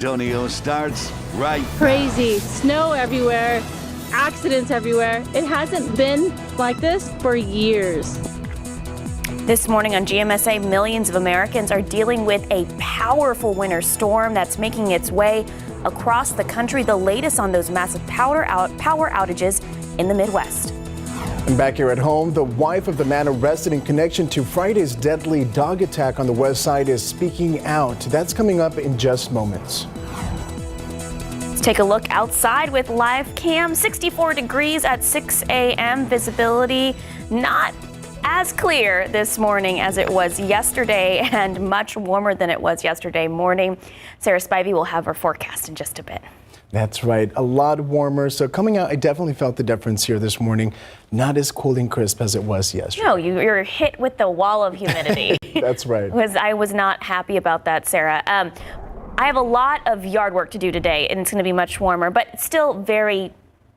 Antonio starts right. Crazy. Snow everywhere. Accidents everywhere. It hasn't been like this for years. This morning on GMSA, millions of Americans are dealing with a powerful winter storm that's making its way across the country. The latest on those massive power outages in the Midwest. And back here at home, the wife of the man arrested in connection to Friday's deadly dog attack on the west side is speaking out. That's coming up in just moments. Let's take a look outside with live cam. 64 degrees at 6 a.m. Visibility not as clear this morning as it was yesterday, and much warmer than it was yesterday morning. Sarah Spivey will have her forecast in just a bit. That's right, a lot warmer. So coming out, I definitely felt the difference here this morning. Not as cool and crisp as it was yesterday. No, you're hit with the wall of humidity. That's right. I was not happy about that, Sarah. I have a lot of yard work to do today, and it's going to be much warmer, but still very.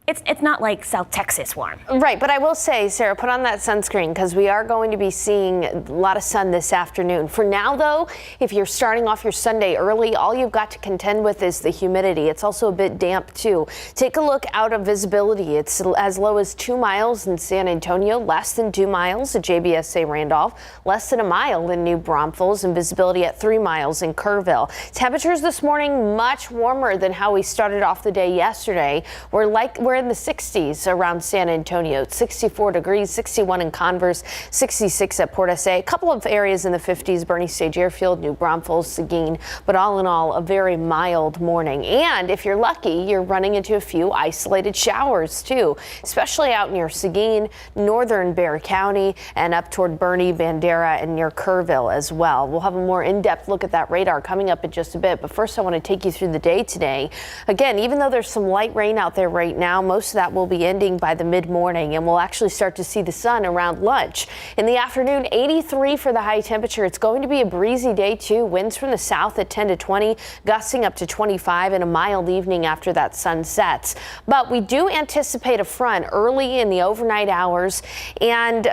It's not like South Texas warm. Right, but I will say, Sarah, put on that sunscreen because we are going to be seeing a lot of sun this afternoon. For now, though, if you're starting off your Sunday early, all you've got to contend with is the humidity. It's also a bit damp, too. Take a look out of visibility. It's as low as 2 miles in San Antonio, less than 2 miles at JBSA Randolph, less than a mile in New Braunfels, and visibility at 3 miles in Kerrville. Temperatures this morning much warmer than how we started off the day yesterday. We're in the 60s around San Antonio. It's 64 degrees, 61 in Converse, 66 at Port SA. A couple of areas in the 50s, Bernie Stage Airfield, New Braunfels, Seguin, but all in all, a very mild morning. And if you're lucky, you're running into a few isolated showers too, especially out near Seguin, northern Bexar County, and up toward Bernie, Bandera, and near Kerrville as well. We'll have a more in-depth look at that radar coming up in just a bit, but first I want to take you through the day today. Again, even though there's some light rain out there right now, most of that will be ending by the mid-morning, and we'll actually start to see the sun around lunch. In the afternoon, 83 for the high temperature. It's going to be a breezy day too. Winds from the south at 10 to 20, gusting up to 25, and a mild evening after that sun sets. But we do anticipate a front early in the overnight hours, and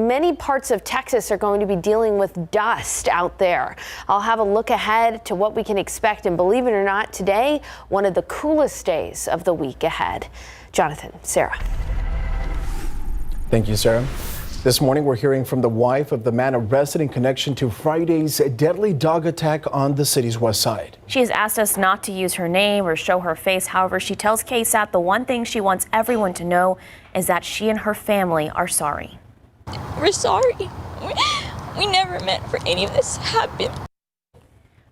many parts of Texas are going to be dealing with dust out there. I'll have a look ahead to what we can expect, and believe it or not, today, one of the coolest days of the week ahead. Jonathan, Sarah. Thank you, Sarah. This morning, we're hearing from the wife of the man arrested in connection to Friday's deadly dog attack on the city's west side. She has asked us not to use her name or show her face. However, she tells KSAT the one thing she wants everyone to know is that she and her family are sorry. We're sorry. We never meant for any of this to happen.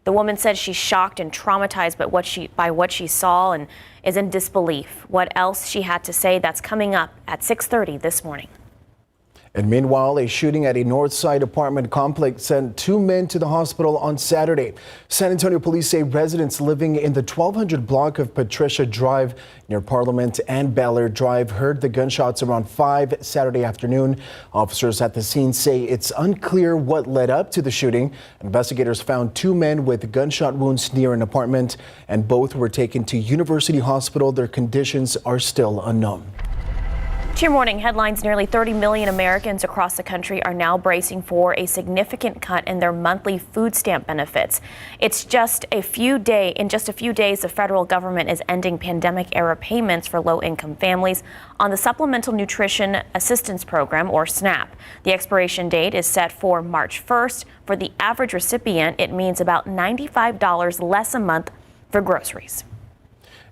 The woman said she's shocked and traumatized by what she saw and is in disbelief. What else she had to say, that's coming up at 6:30 this morning. And meanwhile, a shooting at a north side apartment complex sent 2 men to the hospital on Saturday. San Antonio police say residents living in the 1200 block of Patricia Drive near Parliament and Bel Air Drive heard the gunshots around 5 Saturday afternoon. Officers at the scene say it's unclear what led up to the shooting. Investigators found 2 men with gunshot wounds near an apartment, and both were taken to University Hospital. Their conditions are still unknown. To your morning headlines, nearly 30 million Americans across the country are now bracing for a significant cut in their monthly food stamp benefits. In just a few days, the federal government is ending pandemic-era payments for low-income families on the Supplemental Nutrition Assistance Program, or SNAP. The expiration date is set for March 1st. For the average recipient, it means about $95 less a month for groceries.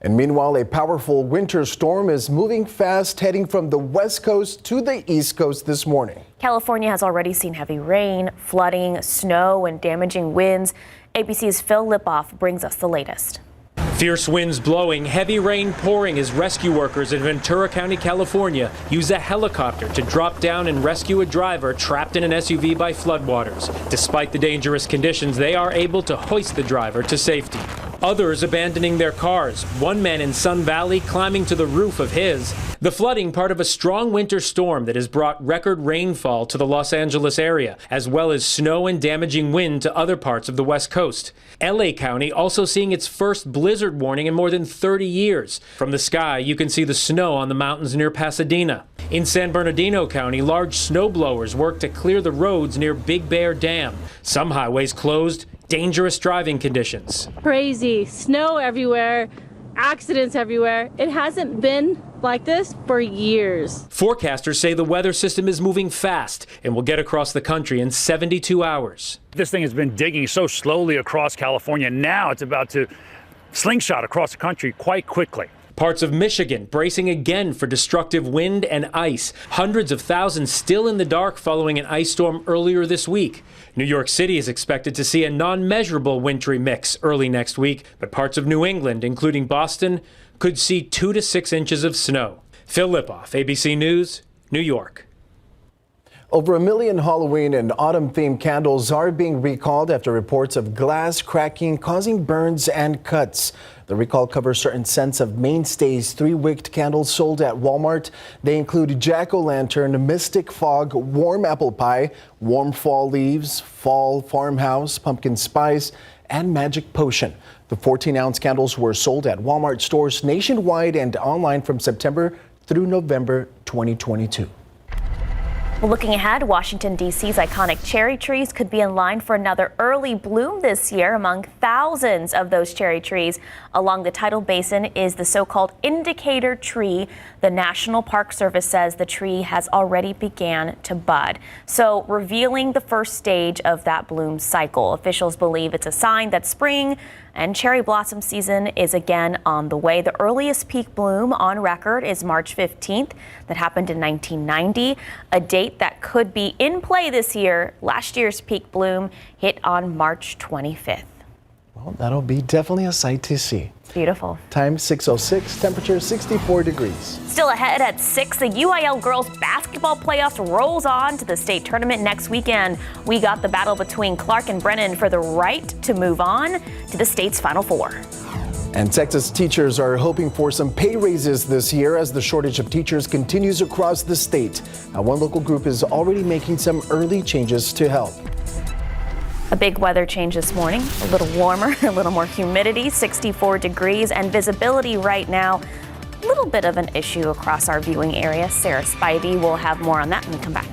And meanwhile, a powerful winter storm is moving fast, heading from the west coast to the east coast this morning. California has already seen heavy rain, flooding, snow, and damaging winds. ABC's Phil Lipoff brings us the latest. Fierce winds blowing, heavy rain pouring as rescue workers in Ventura County, California use a helicopter to drop down and rescue a driver trapped in an SUV by floodwaters. Despite the dangerous conditions, they are able to hoist the driver to safety. Others abandoning their cars. One man in Sun Valley climbing to the roof of his. The flooding part of a strong winter storm that has brought record rainfall to the Los Angeles area, as well as snow and damaging wind to other parts of the West Coast. LA County also seeing its first blizzard warning in more than 30 years. From the sky, you can see the snow on the mountains near Pasadena. In San Bernardino County, large snowblowers work to clear the roads near Big Bear Dam. Some highways closed, dangerous driving conditions. Crazy, snow everywhere, accidents everywhere. It hasn't been like this for years. Forecasters say the weather system is moving fast and will get across the country in 72 hours. This thing has been digging so slowly across California. Now it's about to slingshot across the country quite quickly. Parts of Michigan bracing again for destructive wind and ice. Hundreds of thousands still in the dark following an ice storm earlier this week. New York City is expected to see a non-measurable wintry mix early next week, but parts of New England, including Boston, could see 2 to 6 inches of snow. Phil Lipoff, ABC News, New York. Over 1 million Halloween and autumn-themed candles are being recalled after reports of glass cracking causing burns and cuts. The recall covers certain scents of mainstays 3-wicked candles sold at Walmart. They include jack-o'-lantern, mystic fog, warm apple pie, warm fall leaves, fall farmhouse, pumpkin spice, and magic potion. The 14-ounce candles were sold at Walmart stores nationwide and online from September through November 2022. Well, looking ahead, Washington, D.C.'s iconic cherry trees could be in line for another early bloom this year. Among thousands of those cherry trees along the tidal basin is the so-called indicator tree. The National Park Service says the tree has already began to bud, so revealing the first stage of that bloom cycle. Officials believe it's a sign that spring and cherry blossom season is again on the way. The earliest peak bloom on record is March 15th. That happened in 1990, a date that could be in play this year. Last year's peak bloom hit on March 25th. Well, that'll be definitely a sight to see. Beautiful. Time 6:06, temperature 64 degrees. Still ahead at 6, the UIL girls basketball playoffs rolls on to the state tournament next weekend. We got the battle between Clark and Brennan for the right to move on to the state's Final Four. And Texas teachers are hoping for some pay raises this year as the shortage of teachers continues across the state. Now, one local group is already making some early changes to help. A big weather change this morning, a little warmer, a little more humidity, 64 degrees, and visibility right now. A little bit of an issue across our viewing area. Sarah Spivey will have more on that when we come back.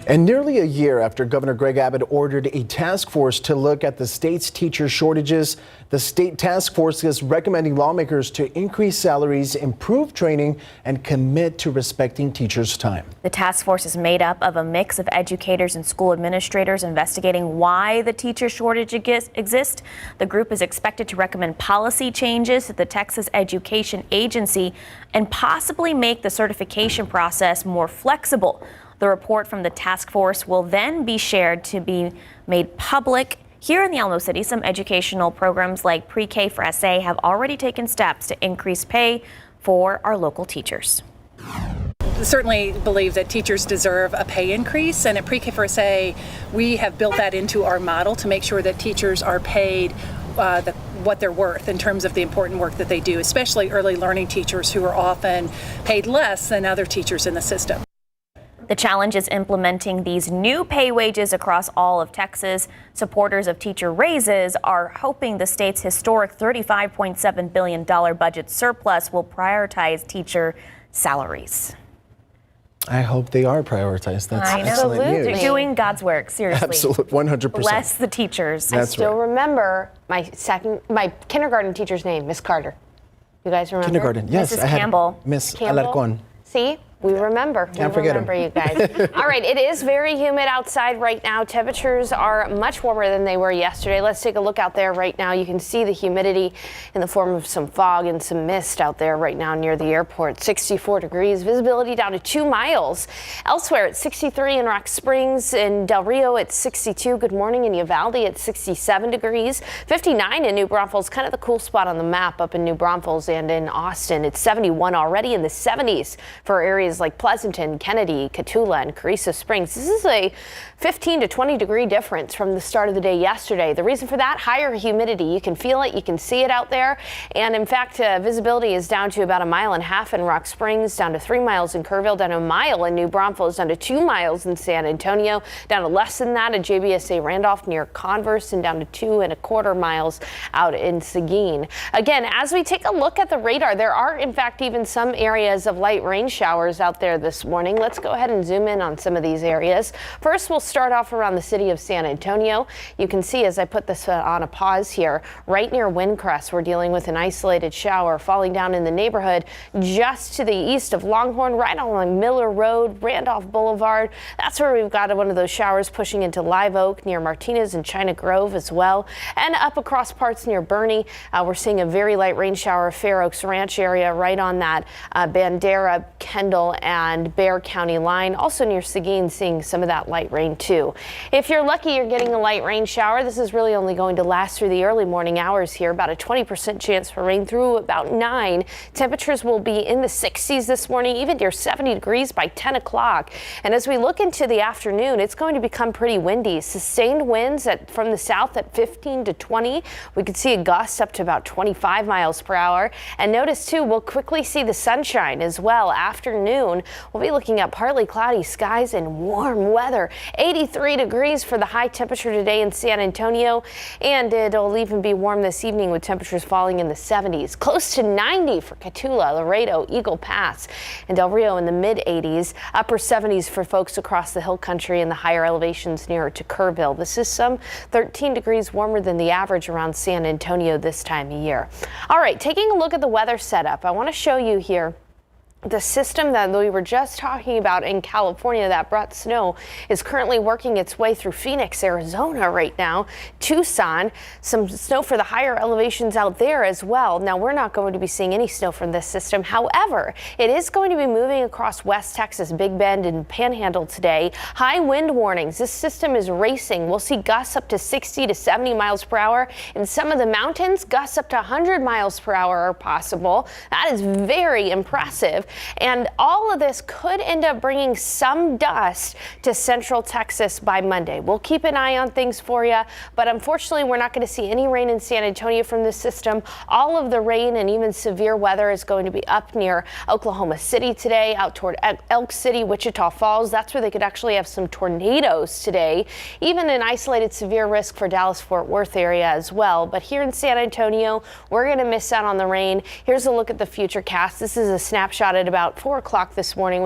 And nearly a year after Governor Greg Abbott ordered a task force to look at the state's teacher shortages, the state task force is recommending lawmakers to increase salaries, improve training, and commit to respecting teachers' time. The task force is made up of a mix of educators and school administrators investigating why the teacher shortage exists. The group is expected to recommend policy changes to the Texas Education Agency and possibly make the certification process more flexible. The report from the task force will then be shared to be made public. Here in the Alamo City, some educational programs like Pre-K for SA have already taken steps to increase pay for our local teachers. Certainly believe that teachers deserve a pay increase, and at Pre-K for SA, we have built that into our model to make sure that teachers are paid what they're worth in terms of the important work that they do, especially early learning teachers who are often paid less than other teachers in the system. The challenge is implementing these new pay wages across all of Texas. Supporters of teacher raises are hoping the state's historic $35.7 billion budget surplus will prioritize teacher salaries. I hope they are prioritized. That's excellent news. They're doing God's work, seriously. Absolutely, 100%. Bless the teachers. I still remember my kindergarten teacher's name, Miss Carter. You guys remember? Kindergarten, yes. Mrs. Campbell. Miss Campbell? Alarcon. See? We remember. Can't forget them. You guys. All right, it is very humid outside right now. Temperatures are much warmer than they were yesterday. Let's take a look out there right now. You can see the humidity in the form of some fog and some mist out there right now near the airport. 64 degrees, visibility down to 2 miles. Elsewhere at 63 in Rock Springs, in Del Rio at 62. Good morning in Uvalde at 67 degrees. 59 in New Braunfels, kind of the cool spot on the map up in New Braunfels and in Austin. It's 71 already, in the 70s for areas like Pleasanton, Kennedy, Cotulla, and Carrizo Springs. This is a 15 to 20 degree difference from the start of the day yesterday. The reason for that, higher humidity. You can feel it, you can see it out there. And in fact, visibility is down to about 1.5 miles in Rock Springs, down to 3 miles in Kerrville, down to 1 mile in New Braunfels, down to 2 miles in San Antonio, down to less than that at GMSA Randolph near Converse, and down to 2.25 miles out in Seguin. Again, as we take a look at the radar, there are in fact even some areas of light rain showers out there this morning. Let's go ahead and zoom in on some of these areas. First, we'll start off around the city of San Antonio. You can see as I put this on a pause here, right near Windcrest, we're dealing with an isolated shower falling down in the neighborhood just to the east of Longhorn, right along Miller Road, Randolph Boulevard. That's where we've got one of those showers pushing into Live Oak near Martinez and China Grove as well. And up across parts near Bernie, we're seeing a very light rain shower, Fair Oaks Ranch area, right on that Bandera, Kendall, and Bexar County line. Also near Seguin, seeing some of that light rain too. If you're lucky, you're getting a light rain shower. This is really only going to last through the early morning hours here. About a 20% chance for rain through about 9. Temperatures will be in the 60s this morning, even near 70 degrees by 10 o'clock. And as we look into the afternoon, it's going to become pretty windy. Sustained winds from the south at 15 to 20. We could see a gust up to about 25 miles per hour. And notice too, we'll quickly see the sunshine as well. Afternoon, we'll be looking at partly cloudy skies and warm weather. 83 degrees for the high temperature today in San Antonio, and it'll even be warm this evening with temperatures falling in the 70s. Close to 90 for Cotulla, Laredo, Eagle Pass, and Del Rio in the mid 80s. Upper 70s for folks across the hill country and the higher elevations nearer to Kerrville. This is some 13 degrees warmer than the average around San Antonio this time of year. All right, taking a look at the weather setup, I want to show you here the system that we were just talking about in California that brought snow is currently working its way through Phoenix, Arizona right now. Tucson, some snow for the higher elevations out there as well. Now, we're not going to be seeing any snow from this system. However, it is going to be moving across West Texas, Big Bend and Panhandle today. High wind warnings. This system is racing. We'll see gusts up to 60 to 70 miles per hour. In some of the mountains, gusts up to 100 miles per hour are possible. That is very impressive. And all of this could end up bringing some dust to central Texas by Monday. We'll keep an eye on things for you, but unfortunately, we're not going to see any rain in San Antonio from this system. All of the rain and even severe weather is going to be up near Oklahoma City today, out toward Elk City, Wichita Falls. That's where they could actually have some tornadoes today. Even an isolated severe risk for Dallas-Fort Worth area as well. But here in San Antonio, we're going to miss out on the rain. Here's a look at the futurecast. This is a snapshot at about 4 o'clock this morning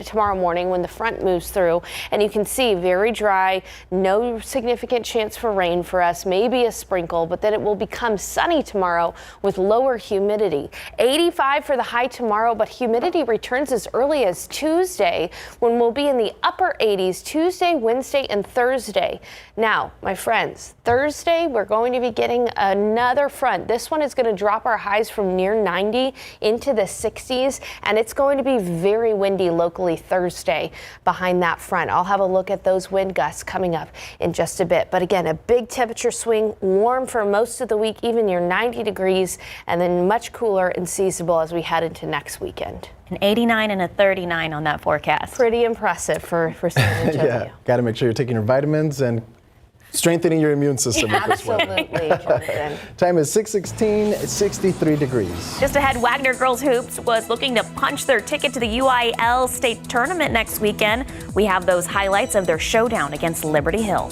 tomorrow morning when the front moves through, and you can see very dry, no significant chance for rain for us, maybe a sprinkle, but then it will become sunny tomorrow with lower humidity. 85 for the high tomorrow, but humidity returns as early as Tuesday when we'll be in the upper 80s Tuesday, Wednesday, and Thursday. Now, my friends, Thursday we're going to be getting another front. This one is going to drop our highs from near 90 into the 60s, and it's going to be very windy locally Thursday behind that front. I'll have a look at those wind gusts coming up in just a bit. But again, a big temperature swing, warm for most of the week, even near 90 degrees, and then much cooler and seasonable as we head into next weekend. An 89 and a 39 on that forecast. Pretty impressive for San Antonio. Yeah, got to make sure you're taking your vitamins and strengthening your immune system. Absolutely, Jonathan. Time is 6:16, 63 degrees. Just ahead, Wagner Girls Hoops was looking to punch their ticket to the UIL state tournament next weekend. We have those highlights of their showdown against Liberty Hill.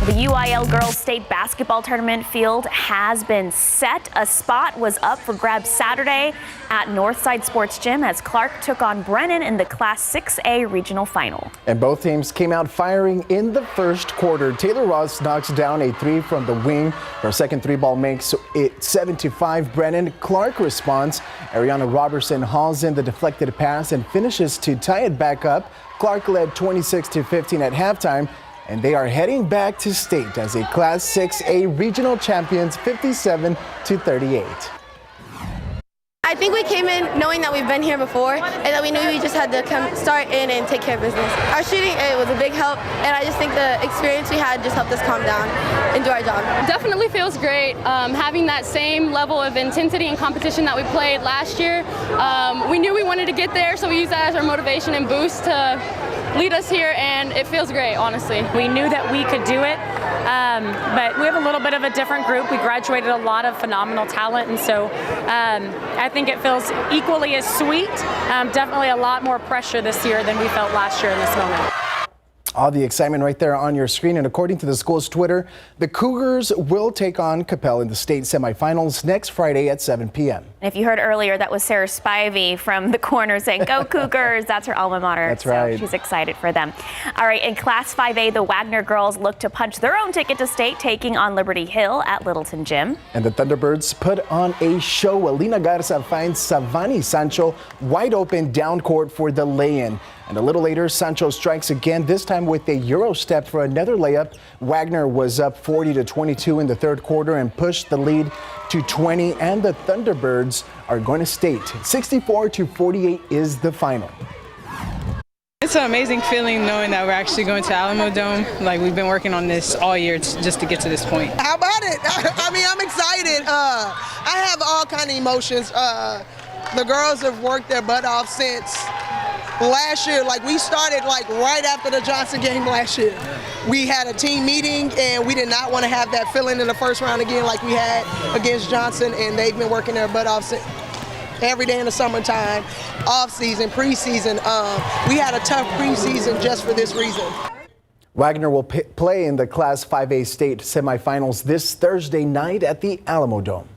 The UIL Girls State Basketball Tournament field has been set. A spot was up for grabs Saturday at Northside Sports Gym as Clark took on Brennan in the Class 6A regional final. And both teams came out firing in the first quarter. Taylor Ross knocks down a 3 from the wing. Her second 3-ball makes it 7-5. Brennan. Clark responds. Ariana Robertson hauls in the deflected pass and finishes to tie it back up. Clark led 26-15 at halftime, and they are heading back to state as a Class 6A regional champions, 57-38. I think we came in knowing that we've been here before and that we knew we just had to start in and take care of business. Our shooting, it was a big help, and I just think the experience we had just helped us calm down and do our job. Definitely feels great having that same level of intensity and competition that we played last year. We knew we wanted to get there, so we used that as our motivation and boost to lead us here, and it feels great, honestly. We knew that we could do it, but we have a little bit of a different group. We graduated a lot of phenomenal talent, and so I think it feels equally as sweet. Definitely a lot more pressure this year than we felt last year in this moment. All the excitement right there on your screen. And according to the school's Twitter, the Cougars will take on Capel in the state semifinals next Friday at 7 p.m. And if you heard earlier, that was Sarah Spivey from the corner saying, "Go Cougars." That's her alma mater. That's right. So she's excited for them. All right, in Class 5A, the Wagner girls look to punch their own ticket to state, taking on Liberty Hill at Littleton Gym. And the Thunderbirds put on a show. Alina Garza finds Savani Sancho wide open down court for the lay-in. And a little later, Sancho strikes again, this time with a Euro step for another layup. Wagner was up 40-22 in the third quarter and pushed the lead to 20. And the Thunderbirds are going to state. 64-48 is the final. It's an amazing feeling knowing that we're actually going to Alamo Dome. Like, we've been working on this all year just to get to this point. How about it? I mean, I'm excited. I have all kind of emotions. The girls have worked their butt off since last year. Like, we started like right after the Johnson game last year. We had a team meeting and we did not want to have that feeling in the first round again like we had against Johnson, and they've been working their butt off since. Every day in the summertime, off season, preseason. We had a tough preseason just for this reason. Wagner will play in the Class 5A state semifinals this Thursday night at the Alamo Dome.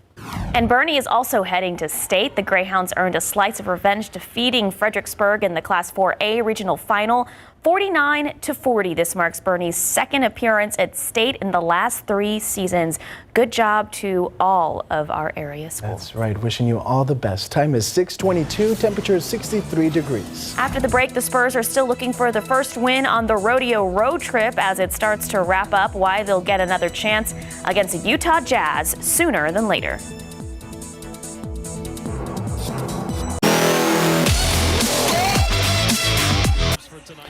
And Bernie is also heading to state. The Greyhounds earned a slice of revenge, defeating Fredericksburg in the Class 4A regional final, 49-40. This marks Bernie's second appearance at state in the last 3 seasons. Good job to all of our area schools. That's right. Wishing you all the best. Time is 6:22. Temperature is 63 degrees. After the break, the Spurs are still looking for the first win on the rodeo road trip as it starts to wrap up. Why they'll get another chance against the Utah Jazz sooner than later.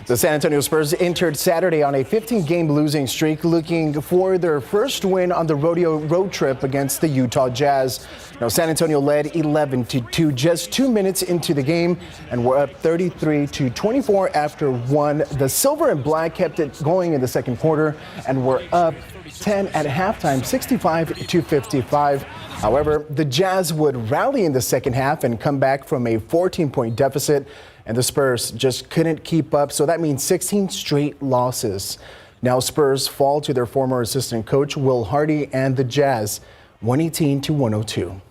The San Antonio Spurs entered Saturday on a 15-game losing streak, looking for their first win on the rodeo road trip against the Utah Jazz. Now, San Antonio led 11-2 just 2 minutes into the game and were up 33-24 after 1. The Silver and Black kept it going in the second quarter and were up 10 at halftime, 65-55. However, the Jazz would rally in the second half and come back from a 14-point deficit, and the Spurs just couldn't keep up, so that means 16 straight losses. Now Spurs fall to their former assistant coach, Will Hardy, and the Jazz, 118-102.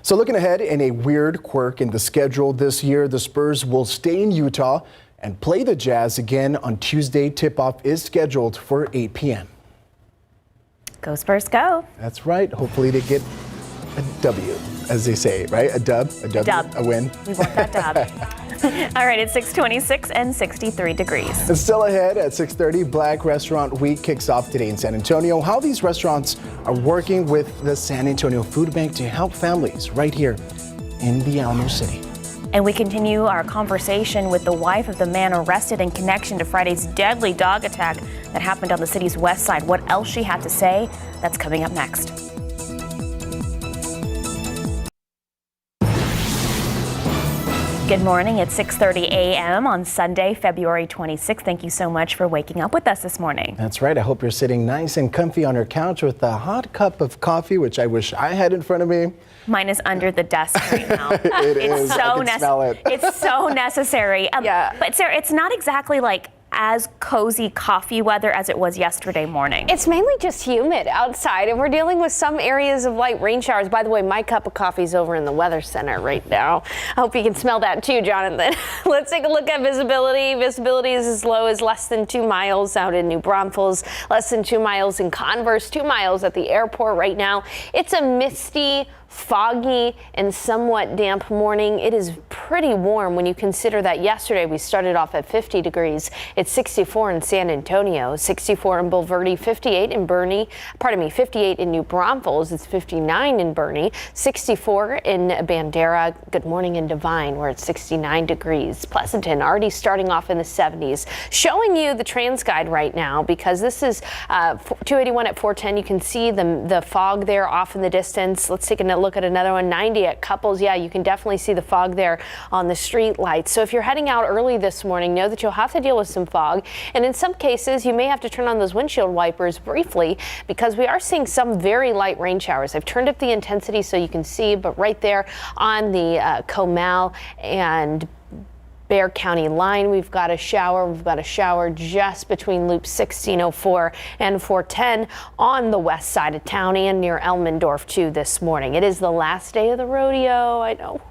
So looking ahead, in a weird quirk in the schedule this year, the Spurs will stay in Utah and play the Jazz again on Tuesday. Tip-off is scheduled for 8 p.m. Go Spurs, go. That's right. Hopefully they get a W, as they say, right? A dub, a win. We want that dub. All right, it's 6:26 and 63 degrees. It's still ahead at 6:30. Black Restaurant Week kicks off today in San Antonio. How these restaurants are working with the San Antonio Food Bank to help families right here in the Alamo City. And we continue our conversation with the wife of the man arrested in connection to Friday's deadly dog attack that happened on the city's west side. What else she had to say, that's coming up next. Good morning. It's 6:30 a.m. on Sunday, February 26th. Thank you so much for waking up with us this morning. That's right. I hope you're sitting nice and comfy on your couch with a hot cup of coffee, which I wish I had in front of me. Mine is under the desk right now. It's so I can smell it. It's so necessary. Yeah. But Sarah, it's not exactly like as cozy coffee weather as it was yesterday morning. It's mainly just humid outside, and we're dealing with some areas of light rain showers. By the way, my cup of coffee is over in the weather center right now. I hope you can smell that too, Jonathan. Let's take a look at visibility. Visibility is as low as less than 2 miles out in New Braunfels, less than 2 miles in Converse, 2 miles at the airport right now. It's a misty, foggy and somewhat damp morning. It is pretty warm when you consider that yesterday we started off at 50 degrees. It's 64 in San Antonio, 64 in Bulverde, 58 in Boerne, 58 in New Braunfels. It's 59 in Boerne, 64 in Bandera. Good morning in Devine, where it's 69 degrees. Pleasanton already starting off in the 70s. Showing you the TransGuide right now because this is 281 at 410. You can see the fog there off in the distance. Let's take a look at another one. 90 at Couples. Yeah, you can definitely see the fog there on the street lights. So if you're heading out early this morning, know that you'll have to deal with some fog. And in some cases, you may have to turn on those windshield wipers briefly because we are seeing some very light rain showers. I've turned up the intensity so you can see, but right there on the Comal and Bexar County line, we've got a shower. We've got a shower just between Loop 1604 and 410 on the west side of town and near Elmendorf too this morning. It is the last day of the rodeo, I know.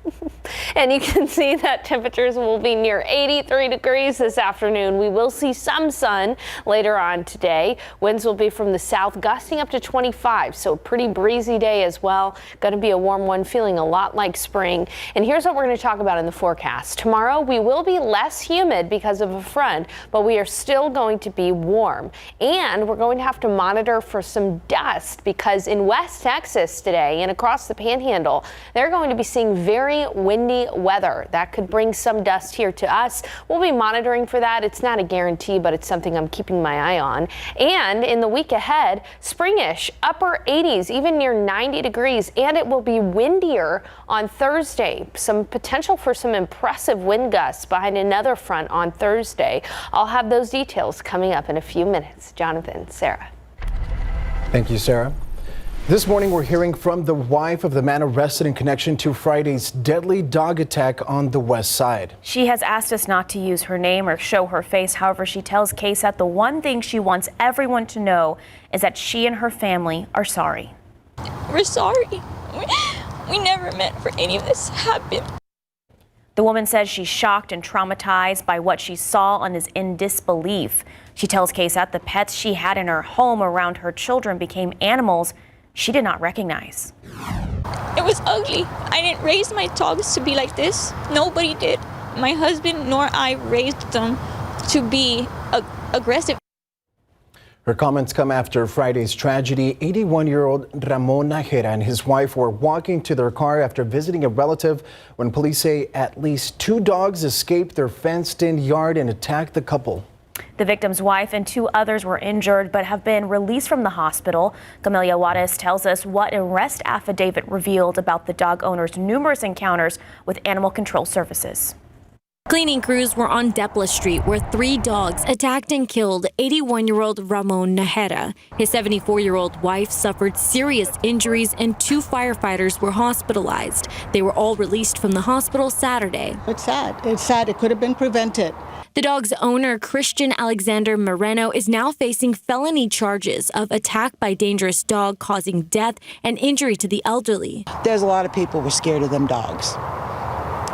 And you can see that temperatures will be near 83 degrees this afternoon. We will see some sun later on today. Winds will be from the south, gusting up to 25, so pretty breezy day as well. Going to be a warm one, feeling a lot like spring. And here's what we're going to talk about in the forecast. Tomorrow we will be less humid because of a front, but we are still going to be warm. And we're going to have to monitor for some dust because in West Texas today and across the Panhandle, they're going to be seeing very windy weather. That could bring some dust here to us. We'll be monitoring for that. It's not a guarantee, but it's something I'm keeping my eye on. And in the week ahead, springish, upper 80s, even near 90 degrees, and it will be windier on Thursday. Some potential for some impressive wind gusts behind another front on Thursday. I'll have those details coming up in a few minutes. Jonathan, Sarah. Thank you, Sarah. This morning, we're hearing from the wife of the man arrested in connection to Friday's deadly dog attack on the west side. She has asked us not to use her name or show her face. However, she tells KSAT the one thing she wants everyone to know is that she and her family are sorry. We're sorry. We never meant for any of this to happen. The woman says she's shocked and traumatized by what she saw and is in disbelief. She tells KSAT the pets she had in her home around her children became animals she did not recognize. It was ugly. I didn't raise my dogs to be like this. Nobody did. My husband nor I raised them to be aggressive. Her comments come after Friday's tragedy. 81-year-old Ramon Najera and his wife were walking to their car after visiting a relative when police say at least 2 dogs escaped their fenced-in yard and attacked the couple. The victim's wife and 2 others were injured but have been released from the hospital. Camelia Juarez tells us what an arrest affidavit revealed about the dog owner's numerous encounters with animal control services. Cleaning crews were on Depla Street where 3 dogs attacked and killed 81-year-old Ramon Najera. His 74-year-old wife suffered serious injuries and 2 firefighters were hospitalized. They were all released from the hospital Saturday. It's sad. It's sad. It could have been prevented. The dog's owner, Christian Alexander Moreno, is now facing felony charges of attack by dangerous dog causing death and injury to the elderly. There's a lot of people who were scared of them dogs.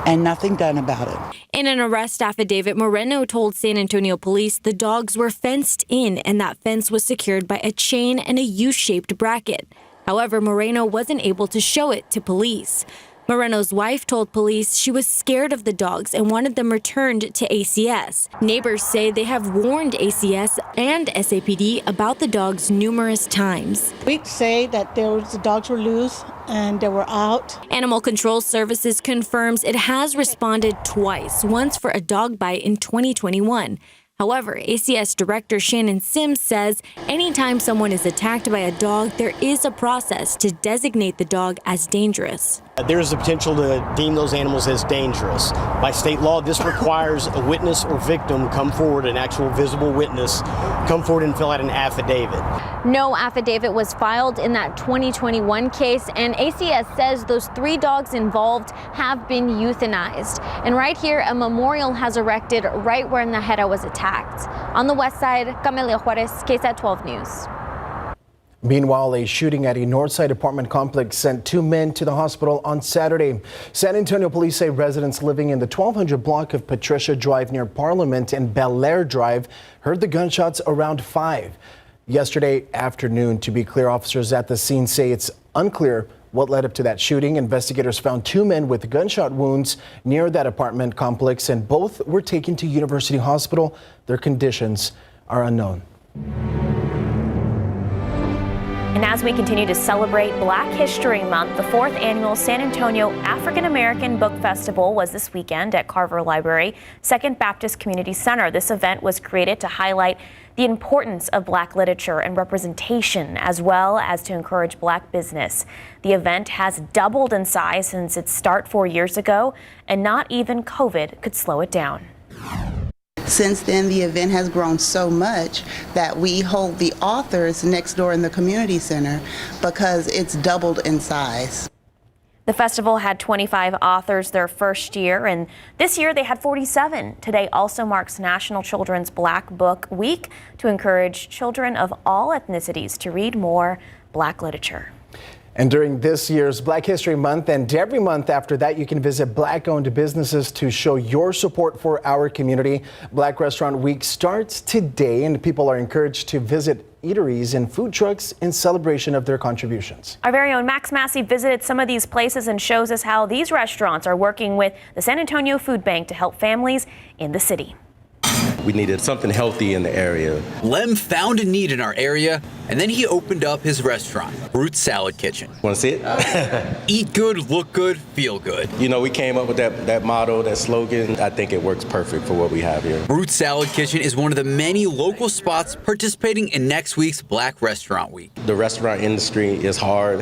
And nothing done about it. In an arrest affidavit, Moreno told San Antonio police the dogs were fenced in and that fence was secured by a chain and a U-shaped bracket. However, Moreno wasn't able to show it to police. Moreno's wife told police she was scared of the dogs and wanted them returned to ACS. Neighbors say they have warned ACS and SAPD about the dogs numerous times. We say that the dogs were loose and they were out. Animal Control Services confirms it has responded twice, once for a dog bite in 2021. However, ACS Director Shannon Sims says anytime someone is attacked by a dog, there is a process to designate the dog as dangerous. There is the potential to deem those animals as dangerous. By state law, this requires a witness or victim come forward, an actual visible witness, come forward and fill out an affidavit. No affidavit was filed in that 2021 case, and ACS says those 3 dogs involved have been euthanized. And right here, a memorial has erected right where Najera was attacked. On the west side, Camelia Juarez, KSAT 12 News. Meanwhile, a shooting at a Northside apartment complex sent 2 men to the hospital on Saturday. San Antonio police say residents living in the 1200 block of Patricia Drive near Parliament and Bel Air Drive heard the gunshots around 5 yesterday afternoon. To be clear, officers at the scene say it's unclear what led up to that shooting. Investigators found 2 men with gunshot wounds near that apartment complex, and both were taken to University Hospital. Their conditions are unknown. And as we continue to celebrate Black History Month, the 4th annual San Antonio African American Book Festival was this weekend at Carver Library, Second Baptist Community Center. This event was created to highlight the importance of Black literature and representation, as well as to encourage Black business. The event has doubled in size since its start 4 years ago, and not even COVID could slow it down. Since then, the event has grown so much that we hold the authors next door in the community center because it's doubled in size. The festival had 25 authors their first year, and this year they had 47. Today also marks National Children's Black Book Week to encourage children of all ethnicities to read more Black literature. And during this year's Black History Month and every month after that, you can visit Black-owned businesses to show your support for our community. Black Restaurant Week starts today, and people are encouraged to visit eateries and food trucks in celebration of their contributions. Our very own Max Massey visited some of these places and shows us how these restaurants are working with the San Antonio Food Bank to help families in the city. We needed something healthy in the area. Lem found a need in our area, and then he opened up his restaurant, Root Salad Kitchen. Want to see it? Eat good, look good, feel good. You know, we came up with that motto, that slogan. I think it works perfect for what we have here. Root Salad Kitchen is one of the many local spots participating in next week's Black Restaurant Week. The restaurant industry is hard.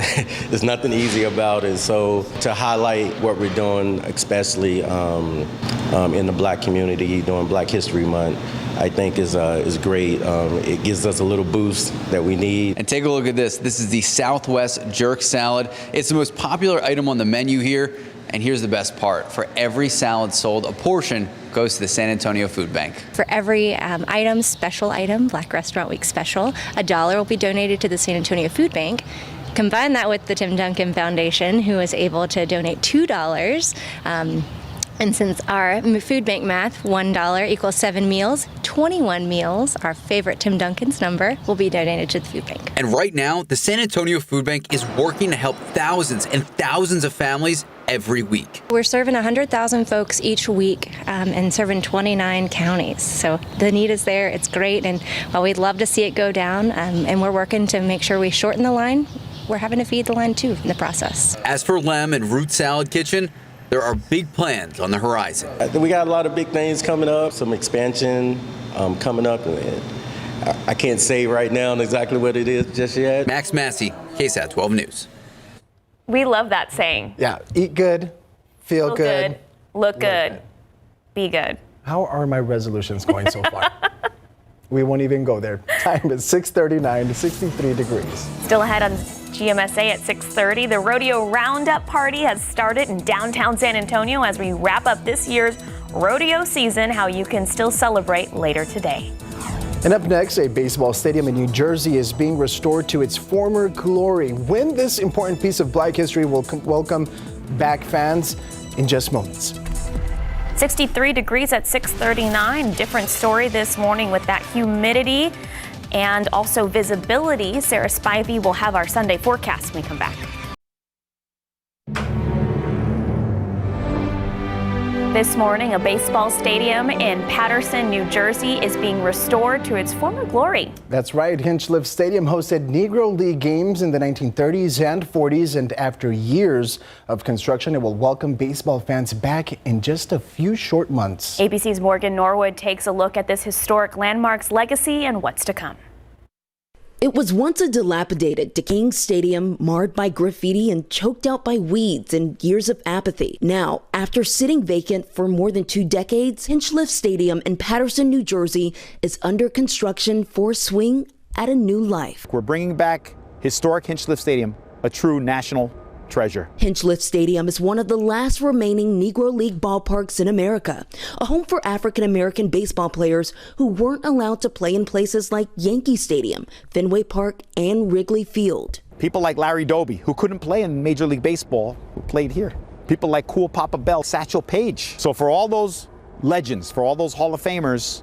There's nothing easy about it. So to highlight what we're doing, especially in the Black community during Black History Month, I think is great. It gives us a little boost that we need. And take a look at this. This is the Southwest Jerk Salad. It's the most popular item on the menu here. And here's the best part. For every salad sold, a portion goes to the San Antonio Food Bank. For every special item, Black Restaurant Week special, $1 will be donated to the San Antonio Food Bank. Combine that with the Tim Duncan Foundation, who is able to donate $2. And since our food bank math, $1 equals 7 meals, 21 meals, our favorite Tim Duncan's number, will be donated to the food bank. And right now, the San Antonio Food Bank is working to help thousands and thousands of families every week. We're serving 100,000 folks each week and serving 29 counties. So the need is there. It's great. And while we'd love to see it go down, and we're working to make sure we shorten the line, we're having to feed the line too in the process. As for Lem and Root Salad Kitchen, there are big plans on the horizon. We got a lot of big things coming up, some expansion coming up. I can't say right now exactly what it is just yet. Max Massey, KSAT 12 News. We love that saying. Yeah, eat good, feel good, look good, be good. How are my resolutions going so far? We won't even go there. Time is 6:39 to 63 degrees. Still ahead on GMSA at 6:30. The Rodeo Roundup Party has started in downtown San Antonio as we wrap up this year's rodeo season, how you can still celebrate later today. And up next, a baseball stadium in New Jersey is being restored to its former glory. When this important piece of Black history will welcome back fans in just moments. 63 degrees at 6:39. Different story this morning with that humidity and also visibility. Sarah Spivey will have our Sunday forecast when we come back. This morning, a baseball stadium in Paterson, New Jersey is being restored to its former glory. That's right. Hinchliffe Stadium hosted Negro League games in the 1930s and 40s, and after years of construction, it will welcome baseball fans back in just a few short months. ABC's Morgan Norwood takes a look at this historic landmark's legacy and what's to come. It was once a dilapidated, decaying stadium marred by graffiti and choked out by weeds and years of apathy. Now, after sitting vacant for more than 2 decades, Hinchliffe Stadium in Paterson, New Jersey is under construction for a swing at a new life. We're bringing back historic Hinchliffe Stadium, a true national treasure. Hinchliffe Stadium is one of the last remaining Negro League ballparks in America, a home for African American baseball players who weren't allowed to play in places like Yankee Stadium, Fenway Park, and Wrigley Field. People like Larry Doby, who couldn't play in Major League Baseball, who played here. People like Cool Papa Bell, Satchel Paige. So for all those legends, for all those Hall of Famers,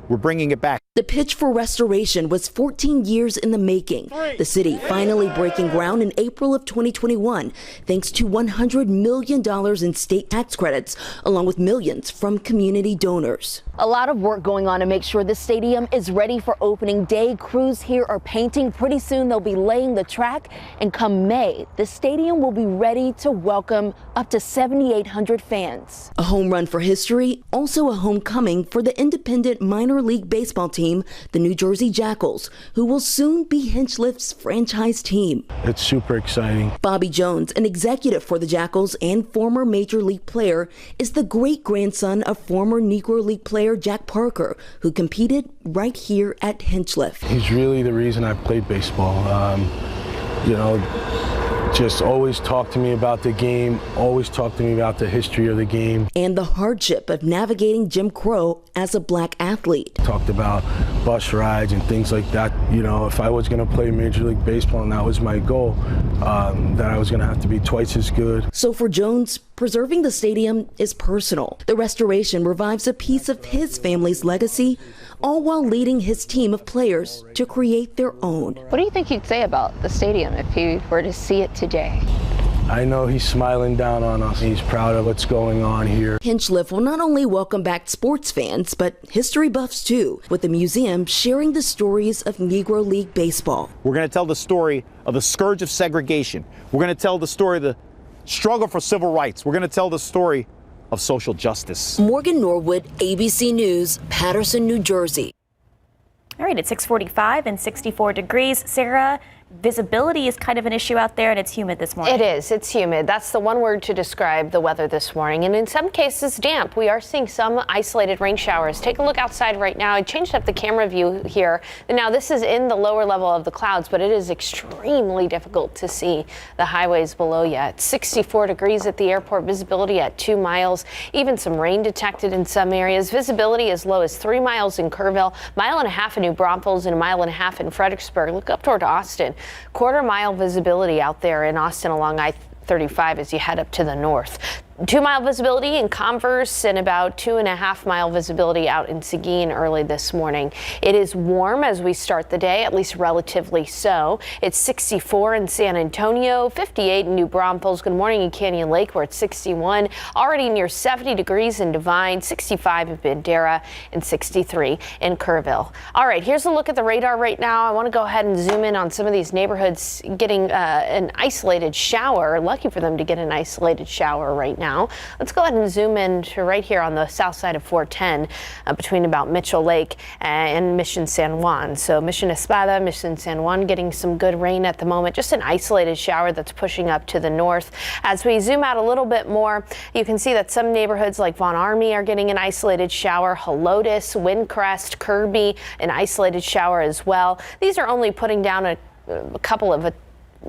we're bringing it back. The pitch for restoration was 14 years in the making. The city finally breaking ground in April of 2021, thanks to $100 million in state tax credits, along with millions from community donors. A lot of work going on to make sure the stadium is ready for opening day. Crews here are painting. Pretty soon they'll be laying the track, and come May, the stadium will be ready to welcome up to 7,800 fans. A home run for history, also a homecoming for the independent minor league baseball team, the New Jersey Jackals, who will soon be Hinchliff's franchise team. It's super exciting. Bobby Jones, an executive for the Jackals and former Major League player, is the great-grandson of former Negro League player Jack Parker, who competed right here at Hinchliff. He's really the reason I played baseball. Just always talk to me about the game, always talk to me about the history of the game. And the hardship of navigating Jim Crow as a black athlete. Talked about bus rides and things like that. You know, if I was going to play Major League Baseball and that was my goal, that I was going to have to be twice as good. So for Jones, preserving the stadium is personal. The restoration revives a piece of his family's legacy, all while leading his team of players to create their own. What do you think he'd say about the stadium if he were to see it today? I know he's smiling down on us. He's proud of what's going on here. Hinchliff will not only welcome back sports fans, but history buffs too, with the museum sharing the stories of Negro League baseball. We're going to tell the story of the scourge of segregation. We're going to tell the story of the struggle for civil rights. We're going to tell the story of social justice. Morgan Norwood, ABC News, Paterson, New Jersey. All right, it's 6:45 and 64 degrees. Sarah, visibility is kind of an issue out there, and it's humid this morning. It is. It's humid. That's the one word to describe the weather this morning. And in some cases, damp. We are seeing some isolated rain showers. Take a look outside right now. I changed up the camera view here. Now, this is in the lower level of the clouds, but it is extremely difficult to see the highways below you. It's 64 degrees at the airport. Visibility at 2 miles. Even some rain detected in some areas. Visibility as low as 3 miles in Kerrville, 1.5 miles in New Braunfels, and 1.5 miles in Fredericksburg. Look up toward Austin. Quarter-mile visibility out there in Austin along I-35 as you head up to the north. 2-mile visibility in Converse and about 2.5-mile visibility out in Seguin early this morning. It is warm as we start the day, at least relatively so. It's 64 in San Antonio, 58 in New Braunfels. Good morning in Canyon Lake, where it's 61. Already near 70 degrees in Devine, 65 in Bandera, and 63 in Kerrville. All right, here's a look at the radar right now. I want to go ahead and zoom in on some of these neighborhoods getting an isolated shower. Lucky for them to get an isolated shower right now. Let's go ahead and zoom in to right here on the south side of 410 between about Mitchell Lake and Mission San Juan. So Mission Espada, Mission San Juan getting some good rain at the moment. Just an isolated shower that's pushing up to the north. As we zoom out a little bit more, you can see that some neighborhoods like Von Army are getting an isolated shower. Helotes, Windcrest, Kirby, an isolated shower as well. These are only putting down a couple of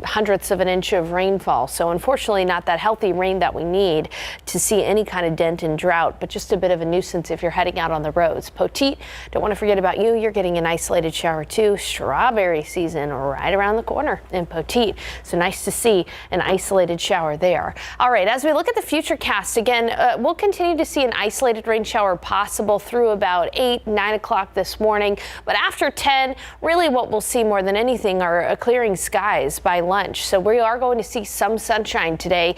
hundredths of an inch of rainfall. So unfortunately not that healthy rain that we need to see any kind of dent in drought, but just a bit of a nuisance if you're heading out on the roads. Poteet, don't want to forget about you. You're getting an isolated shower too. Strawberry season right around the corner in Poteet. So nice to see an isolated shower there. All right, as we look at the future cast, again, we'll continue to see an isolated rain shower possible through about 8, 9 o'clock this morning. But after 10, really what we'll see more than anything are clearing skies by lunch. So we are going to see some sunshine today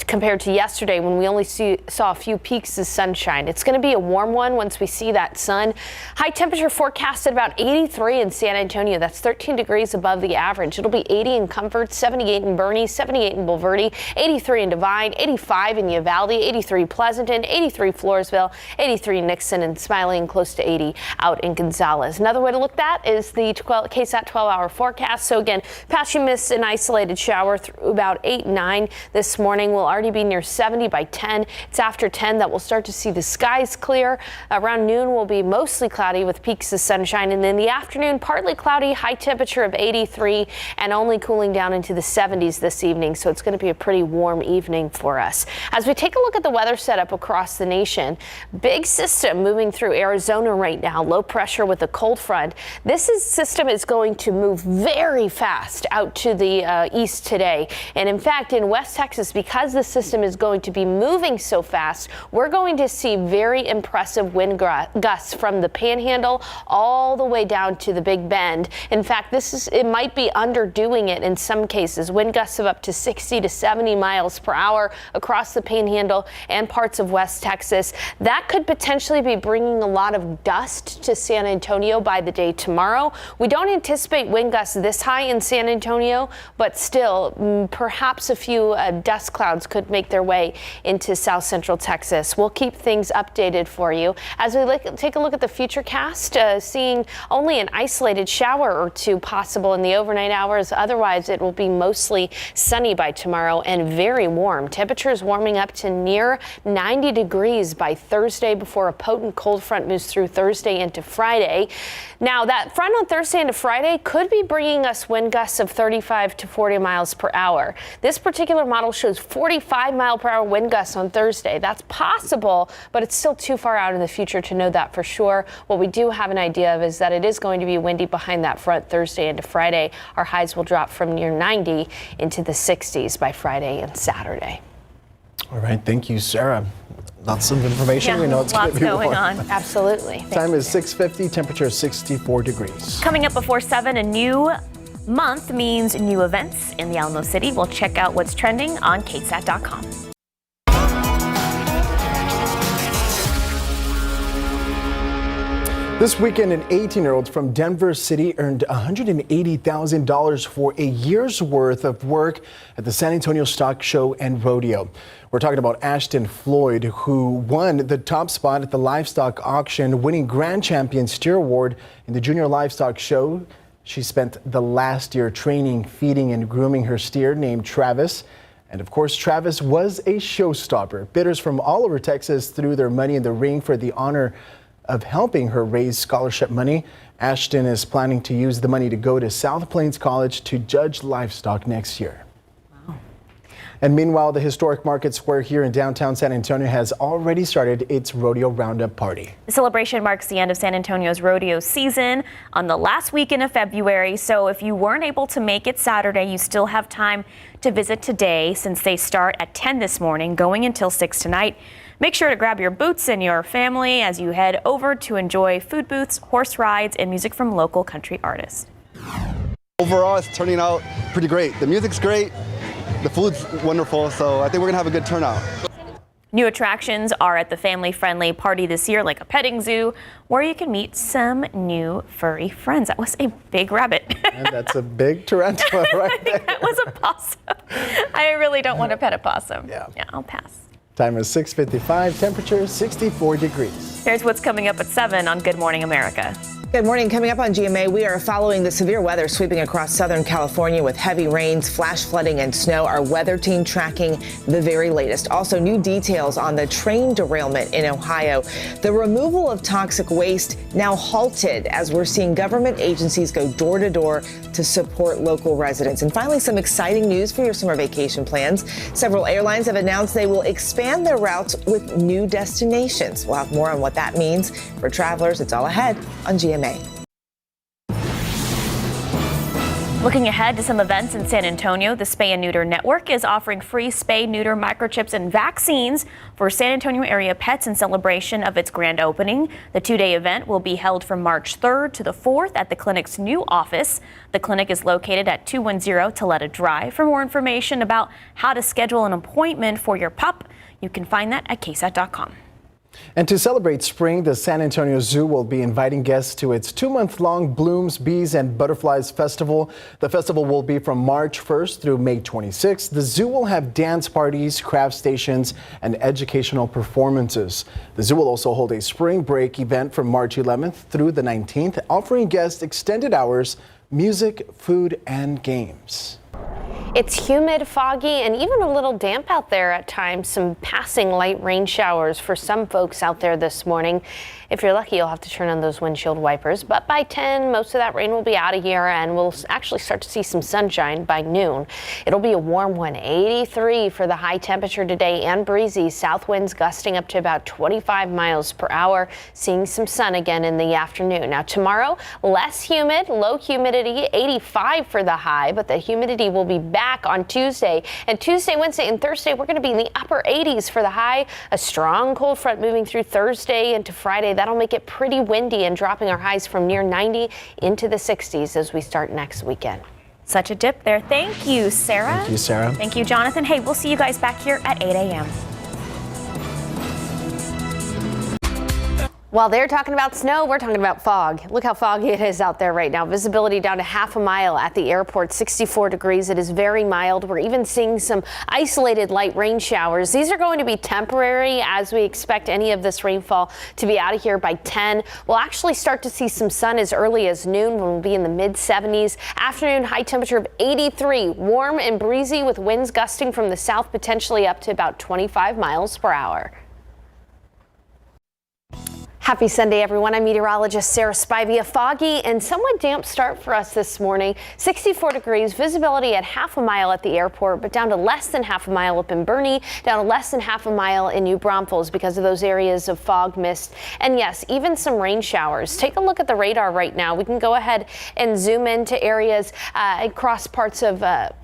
compared to yesterday when we only saw a few peaks of sunshine. It's going to be a warm one once we see that sun. High temperature forecasted about 83 in San Antonio. That's 13 degrees above the average. It'll be 80 in Comfort, 78 in Boerne, 78 in Bulverde, 83 in Devine, 85 in Uvalde, 83 Pleasanton, 83 Floresville, 83 Nixon, and smiling close to 80 out in Gonzales. Another way to look at that is the KSAT 12-hour forecast. So again, past you miss an isolated shower through about 8, 9 this morning. We'll already be near 70 by 10. It's after 10 that we'll start to see the skies clear. Around noon will be mostly cloudy with peaks of sunshine, and in the afternoon partly cloudy, high temperature of 83 and only cooling down into the 70s this evening. So it's going to be a pretty warm evening for us. As we take a look at the weather setup across the nation, big system moving through Arizona right now, low pressure with a cold front. This system is going to move very fast out to to the east today. And in fact, in West Texas, because the system is going to be moving so fast, we're going to see very impressive wind gusts from the Panhandle all the way down to the Big Bend. In fact, it might be underdoing it in some cases. Wind gusts of up to 60 to 70 miles per hour across the Panhandle and parts of West Texas. That could potentially be bringing a lot of dust to San Antonio by the day tomorrow. We don't anticipate wind gusts this high in San Antonio, but still perhaps a few dust clouds could make their way into south central Texas. We'll keep things updated for you. As we take a look at the futurecast, seeing only an isolated shower or two possible in the overnight hours. Otherwise, it will be mostly sunny by tomorrow and very warm. Temperatures warming up to near 90 degrees by Thursday before a potent cold front moves through Thursday into Friday. Now, that front on Thursday into Friday could be bringing us wind gusts of 35 to 40 miles per hour. This particular model shows 45 mile per hour wind gusts on Thursday. That's possible, but it's still too far out in the future to know that for sure. What we do have an idea of is that it is going to be windy behind that front Thursday into Friday. Our highs will drop from near 90 into the 60s by Friday and Saturday. All right, thank you, Sarah. Lots of information. We know it's lots going warm. on. Absolutely. Time is 6:50. Temperature is 64 degrees. Coming up before 7, a new month means new events in the Alamo City. We'll check out what's trending on KSAT.com. This weekend, an 18-year-old from Denver City earned $180,000 for a year's worth of work at the San Antonio Stock Show and Rodeo. We're talking about Ashton Floyd, who won the top spot at the livestock auction, winning Grand Champion Steer Award in the Junior Livestock Show. She spent the last year training, feeding, and grooming her steer named Travis. And of course, Travis was a showstopper. Bidders from all over Texas threw their money in the ring for the honor of helping her raise scholarship money. Ashton is planning to use the money to go to South Plains College to judge livestock next year. Wow. And meanwhile, the historic market square here in downtown San Antonio has already started its rodeo roundup party. The celebration marks the end of San Antonio's rodeo season on the last weekend of February. So if you weren't able to make it Saturday, you still have time to visit today since they start at 10 this morning, going until 6 tonight. Make sure to grab your boots and your family as you head over to enjoy food booths, horse rides, and music from local country artists. Overall, it's turning out pretty great. The music's great, the food's wonderful, so I think we're gonna have a good turnout. New attractions are at the family-friendly party this year, like a petting zoo, where you can meet some new furry friends. That was a big rabbit. And that's a big tarantula right there. That was a possum. I really don't want to pet a possum. Yeah, I'll pass. Time is 6:55, temperature 64 degrees. Here's what's coming up at 7 on Good Morning America. Good morning. Coming up on GMA, we are following the severe weather sweeping across Southern California with heavy rains, flash flooding, and snow. Our weather team tracking the very latest. Also, new details on the train derailment in Ohio. The removal of toxic waste now halted as we're seeing government agencies go door to door to support local residents. And finally, some exciting news for your summer vacation plans. Several airlines have announced they will expand their routes with new destinations. We'll have more on what that means for travelers. It's all ahead on GMA. Looking ahead to some events in San Antonio, the Spay and Neuter Network is offering free spay, neuter, microchips, and vaccines for San Antonio area pets in celebration of its grand opening. The two-day event will be held from March 3rd to the 4th at the clinic's new office. The clinic is located at 210 Toletta Drive. For more information about how to schedule an appointment for your pup, you can find that at KSAT.com. And to celebrate spring, the San Antonio Zoo will be inviting guests to its 2-month-long Blooms, Bees, and Butterflies Festival. The festival will be from March 1st through May 26th. The zoo will have dance parties, craft stations, and educational performances. The zoo will also hold a spring break event from March 11th through the 19th, offering guests extended hours, music, food, and games. It's humid, foggy, and even a little damp out there at times. Some passing light rain showers for some folks out there this morning. If you're lucky, you'll have to turn on those windshield wipers. But by 10, most of that rain will be out of here, and we'll actually start to see some sunshine by noon. It'll be a warm one, 83 for the high temperature today, and breezy. South winds gusting up to about 25 miles per hour. Seeing some sun again in the afternoon. Now tomorrow, less humid, low humidity, 85 for the high, but the humidity will be back on Tuesday. And Tuesday, Wednesday, and Thursday, we're going to be in the upper 80s for the high. A strong cold front moving through Thursday into Friday. That'll make it pretty windy and dropping our highs from near 90 into the 60s as we start next weekend. Such a dip there. Thank you, Sarah. Thank you, Sarah. Thank you, Jonathan. Hey, we'll see you guys back here at 8 a.m. While they're talking about snow, we're talking about fog. Look how foggy it is out there right now. Visibility down to half a mile at the airport, 64 degrees. It is very mild. We're even seeing some isolated light rain showers. These are going to be temporary as we expect any of this rainfall to be out of here by 10. We'll actually start to see some sun as early as noon when we'll be in the mid 70s. Afternoon high temperature of 83, warm and breezy with winds gusting from the south potentially up to about 25 miles per hour. Happy Sunday, everyone. I'm meteorologist Sarah Spivey. A foggy and somewhat damp start for us this morning. 64 degrees, visibility at half a mile at the airport, but down to less than half a mile up in Boerne, down to less than half a mile in New Braunfels because of those areas of fog, mist, and yes, even some rain showers. Take a look at the radar right now. We can go ahead and zoom into areas across parts of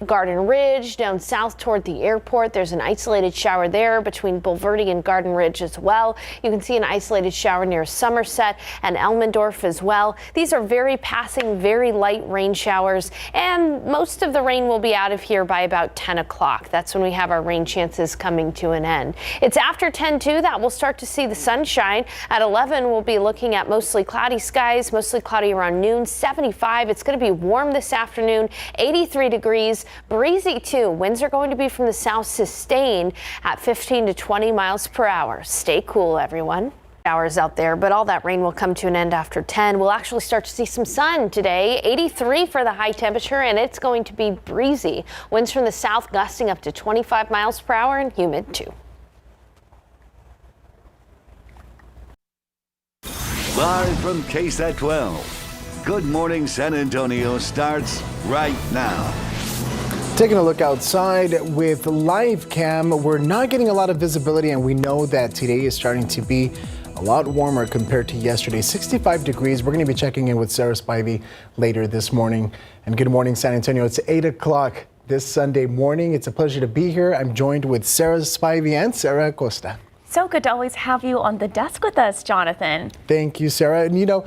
Garden Ridge, down south toward the airport. There's an isolated shower there between Bulverde and Garden Ridge as well. You can see an isolated shower near Somerset and Elmendorf as well. These are very passing, very light rain showers, and most of the rain will be out of here by about 10 o'clock. That's when we have our rain chances coming to an end. It's after 10 too that we'll start to see the sunshine. At 11, we'll be looking at mostly cloudy skies, mostly cloudy around noon, 75. It's going to be warm this afternoon, 83 degrees, breezy too. Winds are going to be from the south, sustained at 15 to 20 miles per hour. Stay cool, everyone. Hours out there, but all that rain will come to an end after 10. We'll actually start to see some sun today. 83 for the high temperature, and it's going to be breezy. Winds from the south gusting up to 25 miles per hour and humid too. Live from KSAT 12. Good Morning San Antonio starts right now. Taking a look outside with live cam, we're not getting a lot of visibility, and we know that today is starting to be a lot warmer compared to yesterday. 65 degrees. We're going to be checking in with Sarah Spivey later this morning. And good morning, San Antonio. It's 8 o'clock this Sunday morning. It's a pleasure to be here. I'm joined with Sarah Spivey and Sarah Acosta. So good to always have you on the desk with us, Jonathan. Thank you, Sarah. And you know,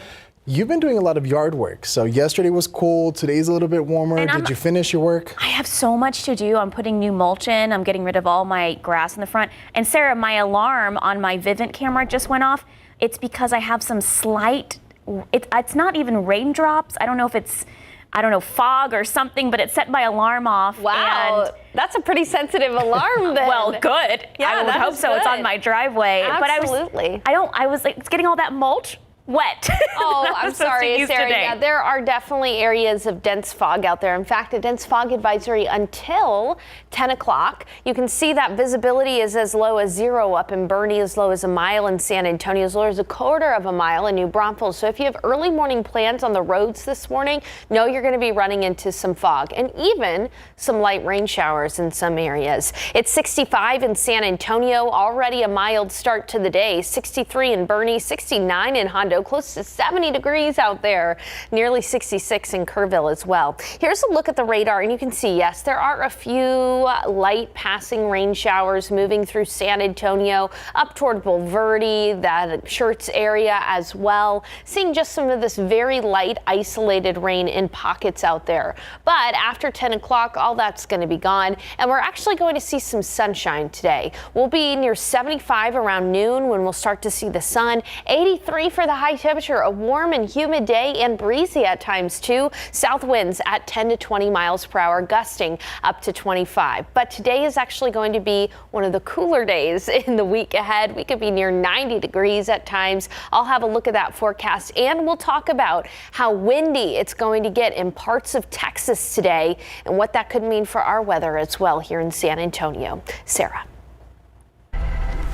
you've been doing a lot of yard work. So yesterday was cold. Today's a little bit warmer. Did you finish your work? I have so much to do. I'm putting new mulch in. I'm getting rid of all my grass in the front. And Sarah, my alarm on my Vivint camera just went off. It's because I have some slight, it's not even raindrops. I don't know if it's, fog or something, but it set my alarm off. Wow, and that's a pretty sensitive alarm then. Well, good. Yeah, I would hope so. good. It's on my driveway. Absolutely. But I was like, it's getting all that mulch wet. Oh, I'm sorry, Sarah. Yeah, there are definitely areas of dense fog out there. In fact, a dense fog advisory until 10 o'clock. You can see that visibility is as low as 0 up in Boerne, as low as a mile in San Antonio, as low as a quarter of a mile in New Braunfels. So if you have early morning plans on the roads this morning, know you're going to be running into some fog and even some light rain showers in some areas. It's 65 in San Antonio, already a mild start to the day. 63 in Boerne, 69 in Hondo, close to 70 degrees out there, nearly 66 in Kerrville as well. Here's a look at the radar, and you can see, yes, there are a few light passing rain showers moving through San Antonio, up toward Bulverde, that Schertz area as well. Seeing just some of this very light isolated rain in pockets out there. But after 10 o'clock, all that's going to be gone, and we're actually going to see some sunshine today. We'll be near 75 around noon when we'll start to see the sun. 83 for the high temperature, a warm and humid day and breezy at times too. South winds at 10 to 20 miles per hour, gusting up to 25. But today is actually going to be one of the cooler days in the week ahead. We could be near 90 degrees at times. I'll have a look at that forecast, and we'll talk about how windy it's going to get in parts of Texas today and what that could mean for our weather as well here in San Antonio. Sarah.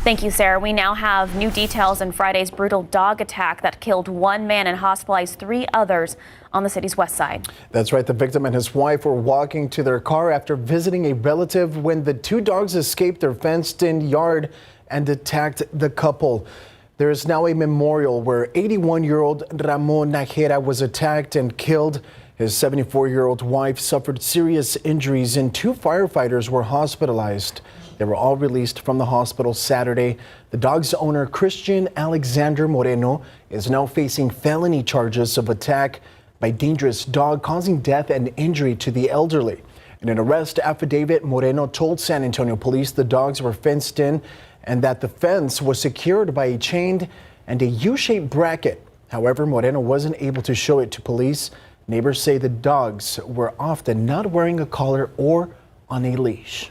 Thank you, Sarah. We now have new details in Friday's brutal dog attack that killed one man and hospitalized 3 others on the city's west side. That's right. The victim and his wife were walking to their car after visiting a relative when the 2 dogs escaped their fenced-in yard and attacked the couple. There is now a memorial where 81-year-old Ramon Najera was attacked and killed. His 74-year-old wife suffered serious injuries and 2 firefighters were hospitalized. They were all released from the hospital Saturday. The dog's owner, Christian Alexander Moreno, is now facing felony charges of attack by dangerous dog causing death and injury to the elderly. In an arrest affidavit, Moreno told San Antonio police the dogs were fenced in and that the fence was secured by a chain and a U-shaped bracket. However, Moreno wasn't able to show it to police. Neighbors say the dogs were often not wearing a collar or on a leash.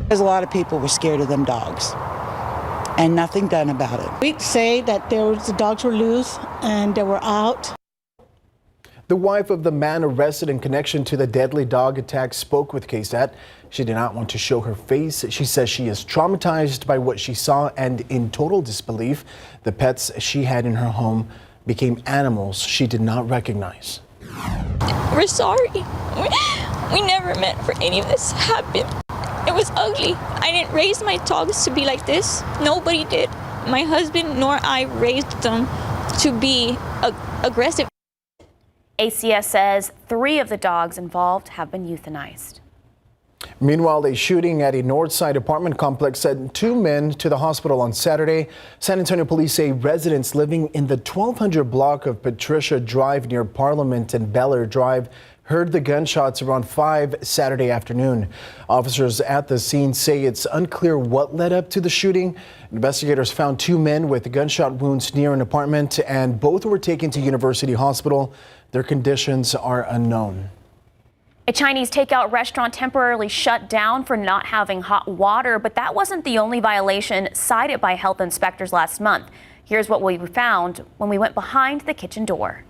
There's a lot of people were scared of them dogs and nothing done about it. We'd say that the dogs were loose and they were out. The wife of the man arrested in connection to the deadly dog attack spoke with KSAT. She did not want to show her face. She says she is traumatized by what she saw and in total disbelief. The pets she had in her home became animals she did not recognize. We're sorry. We never meant for any of this to happen. It was ugly. I didn't raise my dogs to be like this. Nobody did. My husband nor I raised them to be aggressive. ACS says 3 of the dogs involved have been euthanized. Meanwhile, a shooting at a Northside apartment complex sent 2 men to the hospital on Saturday. San Antonio police say residents living in the 1200 block of Patricia Drive near Parliament and Bel Air Drive heard the gunshots around 5 Saturday afternoon. Officers at the scene say it's unclear what led up to the shooting. Investigators found 2 men with gunshot wounds near an apartment, and both were taken to University Hospital. Their conditions are unknown. A Chinese takeout restaurant temporarily shut down for not having hot water, but that wasn't the only violation cited by health inspectors last month. Here's what we found when we went behind the kitchen door.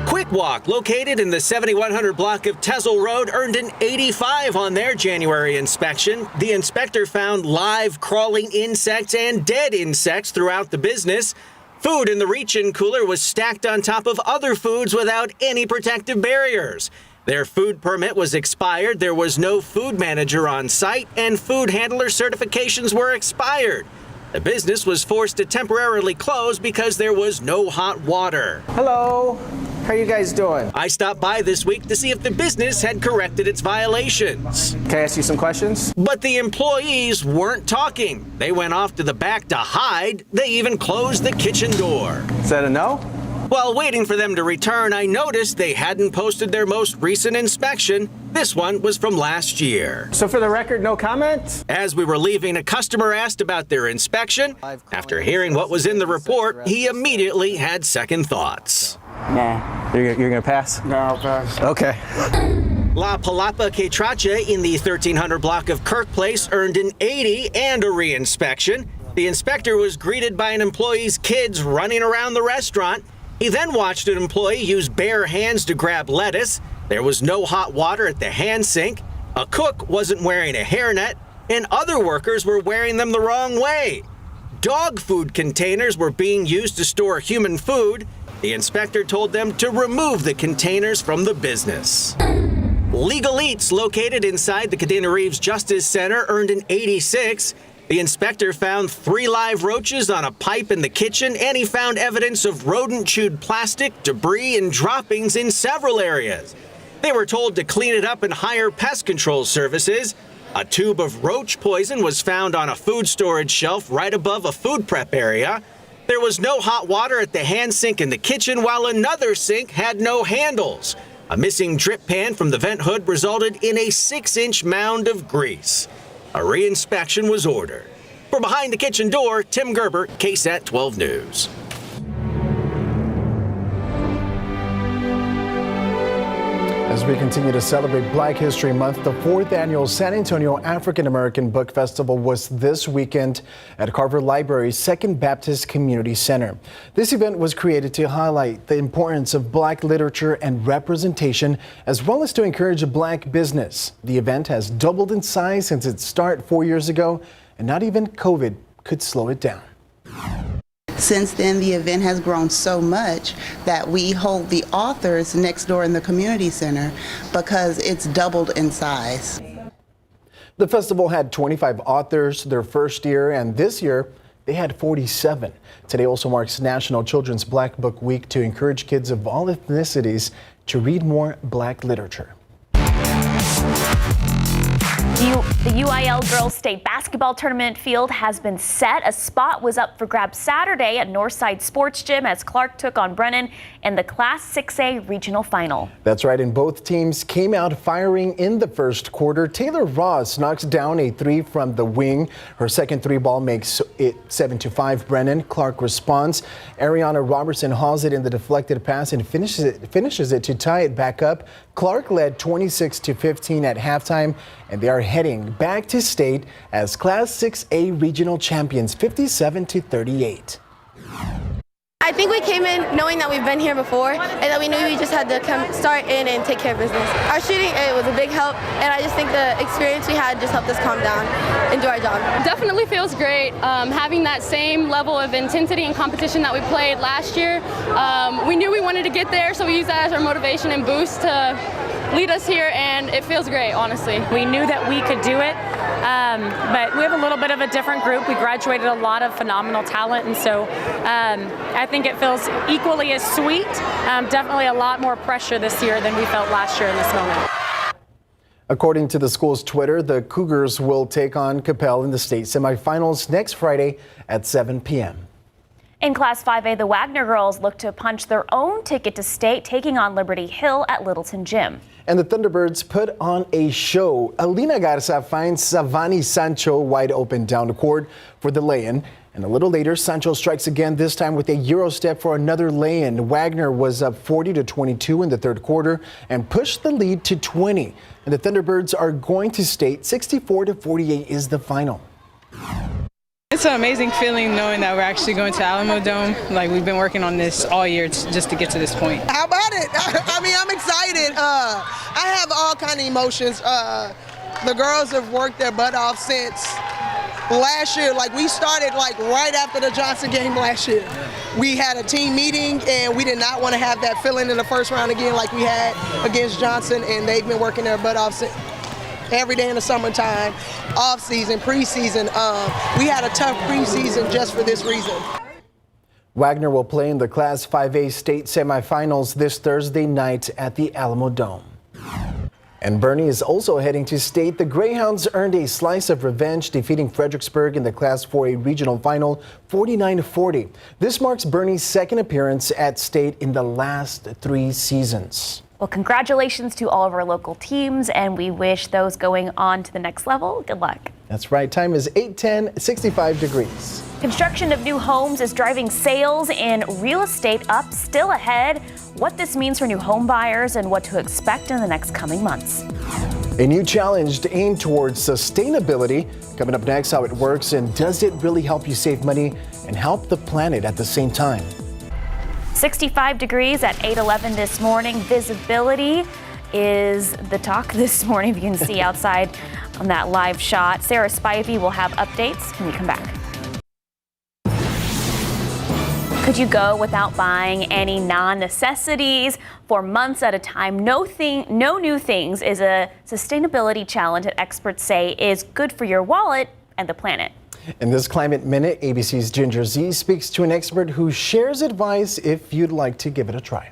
Quick Walk, located in the 7100 block of Tezel Road, earned an 85 on their January inspection. The inspector found live crawling insects and dead insects throughout the business. Food in the reach-in cooler was stacked on top of other foods without any protective barriers. Their food permit was expired, there was no food manager on site, and food handler certifications were expired. The business was forced to temporarily close because there was no hot water. Hello, how you guys doing? I stopped by this week to see if the business had corrected its violations. Can I ask you some questions? But the employees weren't talking. They went off to the back to hide. They even closed the kitchen door. Is that a no? While waiting for them to return, I noticed they hadn't posted their most recent inspection. This one was from last year. So for the record, no comment? As we were leaving, a customer asked about their inspection. After hearing what was in the report, he immediately had second thoughts. Nah. You're gonna pass? No, I'll pass. Okay. La Palapa Quetracha in the 1300 block of Kirk Place earned an 80 and a re-inspection. The inspector was greeted by an employee's kids running around the restaurant. He then watched an employee use bare hands to grab lettuce. There was no hot water at the hand sink. A cook wasn't wearing a hairnet, and other workers were wearing them the wrong way. Dog food containers were being used to store human food. The inspector told them to remove the containers from the business. Legal Eats, located inside the Cadena Reeves Justice Center, earned an 86. The inspector found 3 live roaches on a pipe in the kitchen, and he found evidence of rodent-chewed plastic, debris, and droppings in several areas. They were told to clean it up and hire pest control services. A tube of roach poison was found on a food storage shelf right above a food prep area. There was no hot water at the hand sink in the kitchen, while another sink had no handles. A missing drip pan from the vent hood resulted in a 6-inch mound of grease. A re-inspection was ordered. For Behind the Kitchen Door, Tim Gerber, KSAT 12 News. As we continue to celebrate Black History Month, the 4th annual San Antonio African American Book Festival was this weekend at Carver Library's Second Baptist Community Center. This event was created to highlight the importance of Black literature and representation, as well as to encourage Black business. The event has doubled in size since its start 4 years ago, and not even COVID could slow it down. Since then, the event has grown so much that we hold the authors next door in the community center because it's doubled in size. The festival had 25 authors their first year, and this year they had 47. Today also marks National Children's Black Book Week to encourage kids of all ethnicities to read more Black literature. The UIL Girls State Basketball Tournament field has been set. A spot was up for grabs Saturday at Northside Sports Gym as Clark took on Brennan in the Class 6A Regional Final. That's right, and both teams came out firing in the first quarter. Taylor Ross knocks down a three from the wing. Her second three ball makes it 7-5 Brennan. Clark responds. Ariana Robertson hauls it in the deflected pass and finishes it to tie it back up. Clark led 26-15 at halftime, and they are heading back to state as Class 6A regional champions, 57-38. I think we came in knowing that we've been here before and that we knew we just had to start in and take care of business. Our shooting, it was a big help, and I just think the experience we had just helped us calm down and do our job. Definitely feels great having that same level of intensity and competition that we played last year. We knew we wanted to get there, so we used that as our motivation and boost to lead us here, and it feels great, honestly. We knew that we could do it, but we have a little bit of a different group. We graduated a lot of phenomenal talent, and so I think it feels equally as sweet. Definitely a lot more pressure this year than we felt last year in this moment. According to the school's Twitter, the Cougars will take on Capel in the state semifinals next Friday at 7 p.m. In Class 5A, the Wagner girls look to punch their own ticket to state, taking on Liberty Hill at Littleton Gym. And the Thunderbirds put on a show. Alina Garza finds Savani Sancho wide open down the court for the lay-in. And a little later, Sancho strikes again, this time with a Euro step for another lay-in. Wagner was up 40-22 in the third quarter and pushed the lead to 20. And the Thunderbirds are going to state 64-48 is the final. It's an amazing feeling knowing that we're actually going to Alamo Dome. Like, we've been working on this all year just to get to this point. How about it? I mean, I'm excited. I have all kind of emotions. The girls have worked their butt off since last year. Like, we started like right after the Johnson game last year. We had a team meeting, and we did not want to have that feeling in the first round again like we had against Johnson, and they've been working their butt off since. Every day in the summertime, off season, preseason. We had a tough preseason just for this reason. Wagner will play in the Class 5A state semifinals this Thursday night at the Alamo Dome. And Bernie is also heading to state. The Greyhounds earned a slice of revenge, defeating Fredericksburg in the Class 4A regional final 49-40. This marks Bernie's second appearance at state in the last 3 seasons. Well, congratulations to all of our local teams, and we wish those going on to the next level good luck. That's right. Time is 8:10, 65 degrees. Construction of new homes is driving sales in real estate up, still ahead. What this means for new home buyers and what to expect in the next coming months. A new challenge aimed towards sustainability. Coming up next, how it works and does it really help you save money and help the planet at the same time. 65 degrees at 8:11 this morning. Visibility is the talk this morning. If you can see outside on that live shot. Sarah Spivey will have updates when we come back. Could you go without buying any non-necessities for months at a time? No new things is a sustainability challenge that experts say is good for your wallet and the planet. In this Climate Minute, ABC's Ginger Z speaks to an expert who shares advice if you'd like to give it a try.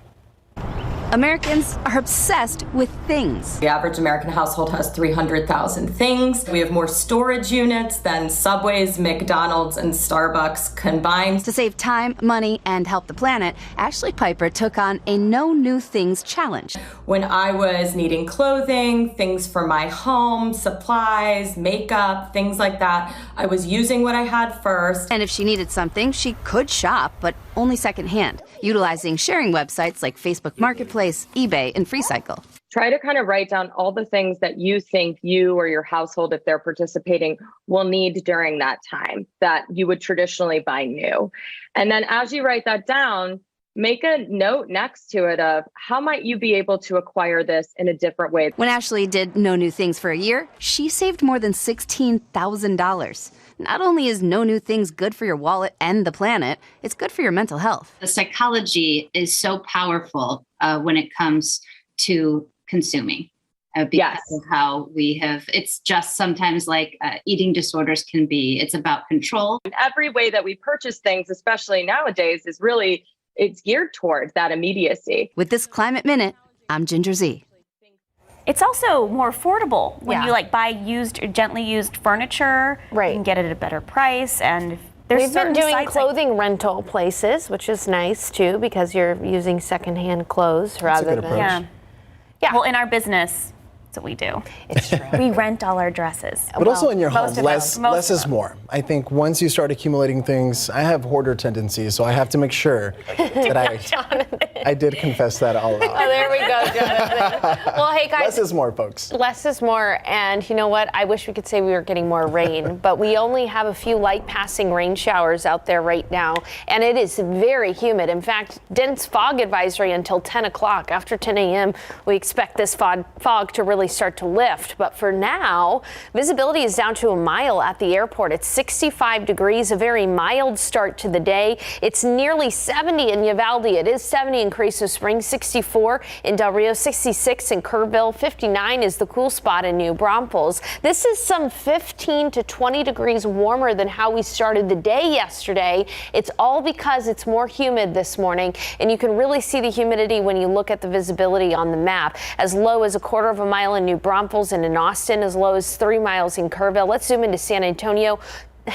Americans are obsessed with things. The average American household has 300,000 things. We have more storage units than Subways, McDonald's, and Starbucks combined. To save time, money, and help the planet, Ashley Piper took on a No New Things challenge. When I was needing clothing, things for my home, supplies, makeup, things like that, I was using what I had first. And if she needed something, she could shop, but only secondhand, utilizing sharing websites like Facebook Marketplace, eBay, and FreeCycle. try to kind of write down all the things that you think you or your household, if they're participating, will need during that time that you would traditionally buy new. And then as you write that down, make a note next to it of how might you be able to acquire this in a different way. When Ashley did No New Things for a year, she saved more than $16,000. Not only is No New Things good for your wallet and the planet, it's good for your mental health. The psychology is so powerful when it comes to consuming. Because of how we have, it's just sometimes like eating disorders can be, it's about control. Every way that we purchase things, especially nowadays, is really, it's geared towards that immediacy. With this Climate Minute, I'm Ginger Z. It's also more affordable when you buy used or gently used furniture. Right. You can get it at a better price, and we've been doing clothing rental places, which is nice too, because you're using secondhand clothes rather than. Yeah. Well, in our business, that's what we do. It's true. We rent all our dresses. But also in your home, less is more. I think once you start accumulating things, I have hoarder tendencies, so I have to make sure that I did confess that all out. Oh, there we go, Jonathan. Well, hey, guys. Less is more, folks. Less is more, and you know what? I wish we could say we were getting more rain, but we only have a few light passing rain showers out there right now, and it is very humid. In fact, dense fog advisory until 10 o'clock. After 10 a.m., we expect this fog to really start to lift, but for now, visibility is down to a mile at the airport. It's 65 degrees, a very mild start to the day. It's nearly 70 in Uvalde. It is 70 in Carrizo Springs, 64 in Del Rio, 66 in Kerrville, 59 is the cool spot in New Braunfels. This is some 15 to 20 degrees warmer than how we started the day yesterday. It's all because it's more humid this morning, and you can really see the humidity when you look at the visibility on the map. As low as a quarter of a mile in New Braunfels and in Austin, as low as 3 miles in Kerrville. Let's zoom into San Antonio.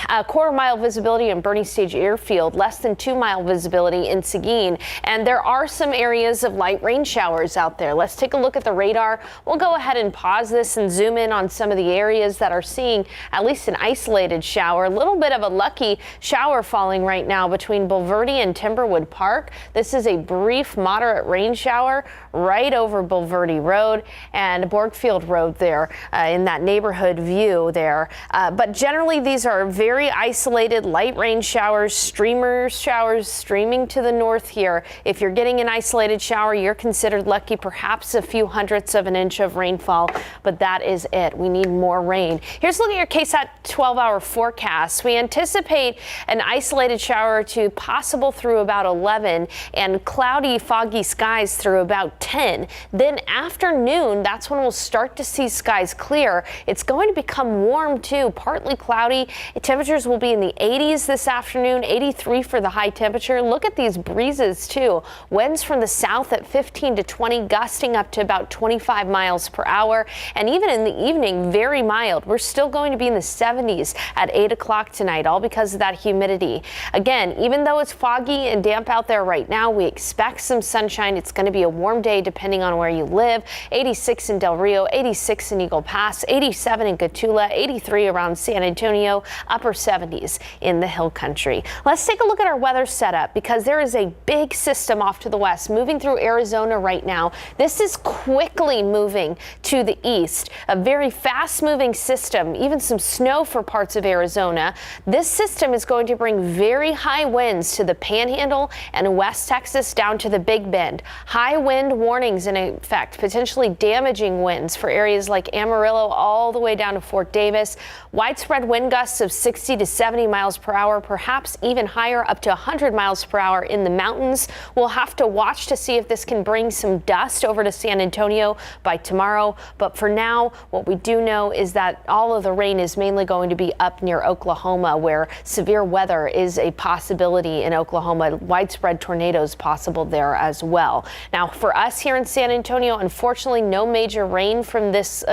A quarter-mile visibility in Bernie Stage Airfield, less than 2-mile visibility in Seguin. And there are some areas of light rain showers out there. Let's take a look at the radar. We'll go ahead and pause this and zoom in on some of the areas that are seeing at least an isolated shower. A little bit of a lucky shower falling right now between Bulverde and Timberwood Park. This is a brief moderate rain shower right over Bulverde Road and Borgfield Road there in that neighborhood view there. But generally, these are very isolated light rain showers, streamer showers streaming to the north here. If you're getting an isolated shower, you're considered lucky, perhaps a few hundredths of an inch of rainfall, but that is it. We need more rain. Here's a look at your KSAT 12-hour forecast. We anticipate an isolated shower to possible through about 11 and cloudy, foggy skies through about 10. Then afternoon, that's when we'll start to see skies clear. It's going to become warm too, partly cloudy. Temperatures will be in the 80s this afternoon, 83 for the high temperature. Look at these breezes too. Winds from the south at 15 to 20, gusting up to about 25 miles per hour. And even in the evening, very mild. We're still going to be in the 70s at 8 o'clock tonight, all because of that humidity. Again, even though it's foggy and damp out there right now, we expect some sunshine. It's going to be a warm day depending on where you live. 86 in Del Rio, 86 in Eagle Pass, 87 in Gatula, 83 around San Antonio, upper 70s in the hill country. Let's take a look at our weather setup because there is a big system off to the west moving through Arizona right now. This is quickly moving to the east, a very fast moving system, even some snow for parts of Arizona. This system is going to bring very high winds to the Panhandle and West Texas down to the Big Bend. High wind warnings in effect, potentially damaging winds for areas like Amarillo all the way down to Fort Davis. Widespread wind gusts of 60 to 70 miles per hour, perhaps even higher, up to 100 miles per hour in the mountains. We'll have to watch to see if this can bring some dust over to San Antonio by tomorrow. But for now, what we do know is that all of the rain is mainly going to be up near Oklahoma, where severe weather is a possibility in Oklahoma. Widespread tornadoes possible there as well. Now, for us here in San Antonio, unfortunately, no major rain from this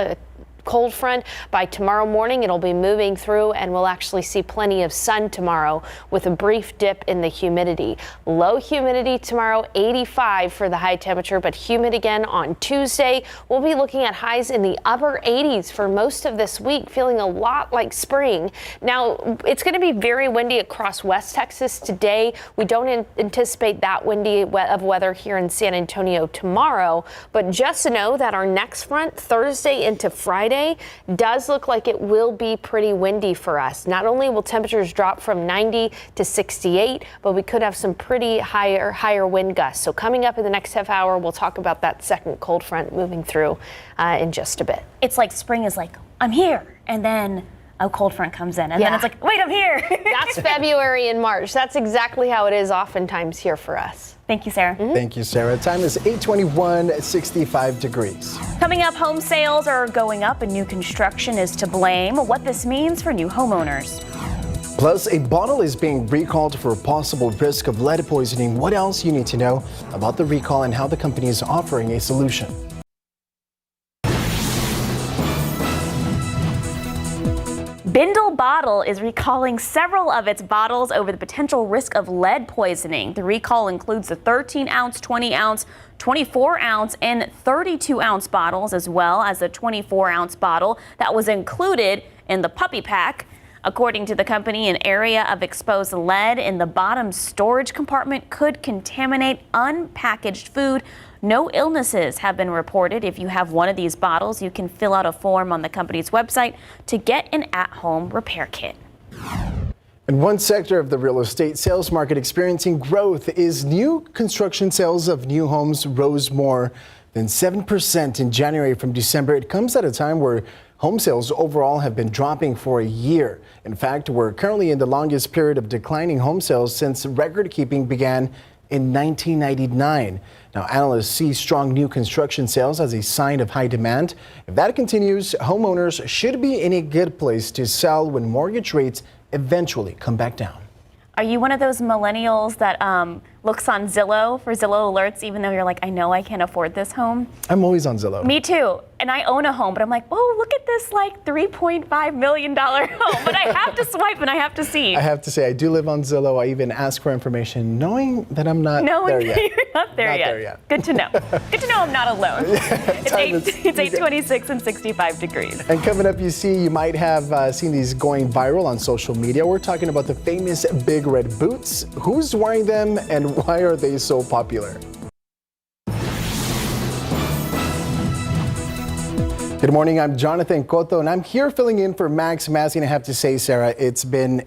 cold front. By tomorrow morning, it'll be moving through, and we'll actually see plenty of sun tomorrow with a brief dip in the humidity. Low humidity tomorrow, 85 for the high temperature, but humid again on Tuesday. We'll be looking at highs in the upper 80s for most of this week, feeling a lot like spring. Now, it's going to be very windy across West Texas today. We don't anticipate that windy of weather here in San Antonio tomorrow, but just know that our next front, Thursday into Friday, does look like it will be pretty windy for us. Not only will temperatures drop from 90 to 68, but we could have some pretty higher wind gusts. So coming up in the next half hour, we'll talk about that second cold front moving through in just a bit. It's like spring is like, I'm here, and then a cold front comes in, and then it's like, wait, I'm here. That's February and March. That's exactly how it is oftentimes here for us. Thank you, Sarah. Thank you, Sarah. Time is 8:21, 65 degrees. Coming up, home sales are going up and new construction is to blame. What this means for new homeowners. Plus, a bottle is being recalled for a possible risk of lead poisoning. What else you need to know about the recall and how the company is offering a solution. Bindle Bottle is recalling several of its bottles over the potential risk of lead poisoning. The recall includes the 13-ounce, 20-ounce, 24-ounce, and 32-ounce bottles, as well as the 24-ounce bottle that was included in the puppy pack. According to the company, an area of exposed lead in the bottom storage compartment could contaminate unpackaged food. No illnesses have been reported. If you have one of these bottles, you can fill out a form on the company's website to get an at-home repair kit. And one sector of the real estate sales market experiencing growth is new construction. Sales of new homes rose more than 7% in January from December. It comes at a time where home sales overall have been dropping for a year. In fact, we're currently in the longest period of declining home sales since record keeping began in 1999. Now, analysts see strong new construction sales as a sign of high demand. If that continues, homeowners should be in a good place to sell when mortgage rates eventually come back down. Are you one of those millennials that looks on Zillow for Zillow alerts, even though you're like, I know I can't afford this home? I'm always on Zillow. Me too. And I own a home, but I'm like, oh, look at this like $3.5 million home. But I have to swipe and I have to see. I have to say, I do live on Zillow. I even ask for information knowing that I'm not there yet. You're not there yet. Good to know. Good to know I'm not alone. It's 8:26 and 65 degrees. And coming up, you might have seen these going viral on social media. We're talking about the famous big red boots. Who's wearing them and why are they so popular? Good morning, I'm Jonathan Cotto, and I'm here filling in for Max Massey. And I have to say, Sarah, it's been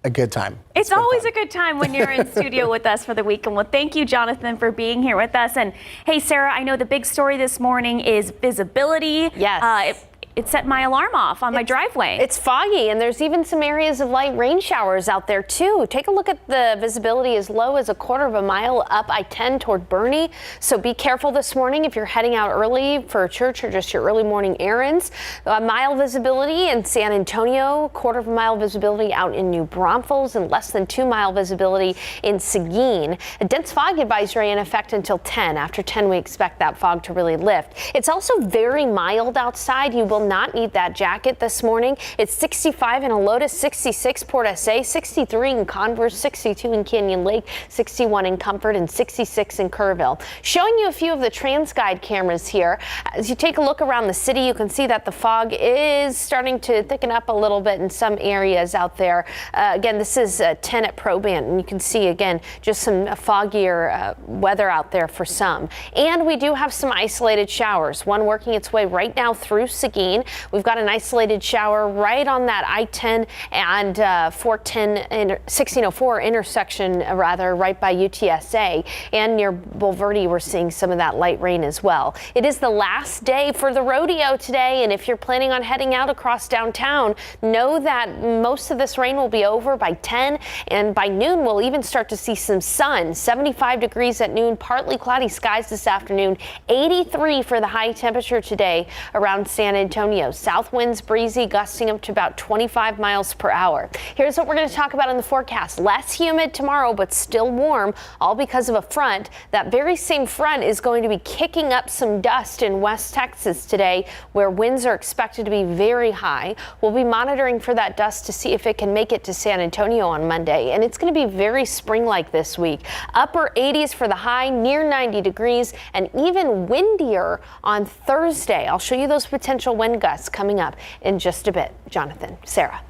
a good time. It's always a good time when you're in studio with us for the weekend. Well, thank you, Jonathan, for being here with us. And hey, Sarah, I know the big story this morning is visibility. Yes. It set my alarm off on my driveway. It's foggy, and there's even some areas of light rain showers out there too. Take a look at the visibility as low as a quarter of a mile up I-10 toward Boerne. So be careful this morning if you're heading out early for church or just your early morning errands. A mile visibility in San Antonio, quarter of a mile visibility out in New Braunfels, and less than 2 mile visibility in Seguin. A dense fog advisory in effect until 10. After 10, we expect that fog to really lift. It's also very mild outside. You will not need that jacket this morning. It's 65 in Helotes, 66 Port SA, 63 in Converse, 62 in Canyon Lake, 61 in Comfort, and 66 in Kerrville. Showing you a few of the TransGuide cameras here. As you take a look around the city, you can see that the fog is starting to thicken up a little bit in some areas out there. Again, this is 10 at Probant, and you can see again just some foggier weather out there for some. And we do have some isolated showers. One working its way right now through Seguin. We've got an isolated shower right on that I-10 and 1604 intersection, right by UTSA. And near Bulverde, we're seeing some of that light rain as well. It is the last day for the rodeo today, and if you're planning on heading out across downtown, know that most of this rain will be over by 10, and by noon we'll even start to see some sun. 75 degrees at noon, partly cloudy skies this afternoon, 83 for the high temperature today around San Antonio. Antonio. South winds breezy, gusting up to about 25 miles per hour. Here's what we're going to talk about in the forecast. Less humid tomorrow, but still warm, all because of a front. That very same front is going to be kicking up some dust in West Texas today, where winds are expected to be very high. We'll be monitoring for that dust to see if it can make it to San Antonio on Monday. And it's going to be very spring-like this week. Upper 80s for the high, near 90 degrees, and even windier on Thursday. I'll show you those potential wind gusts coming up in just a bit. Jonathan, Sarah.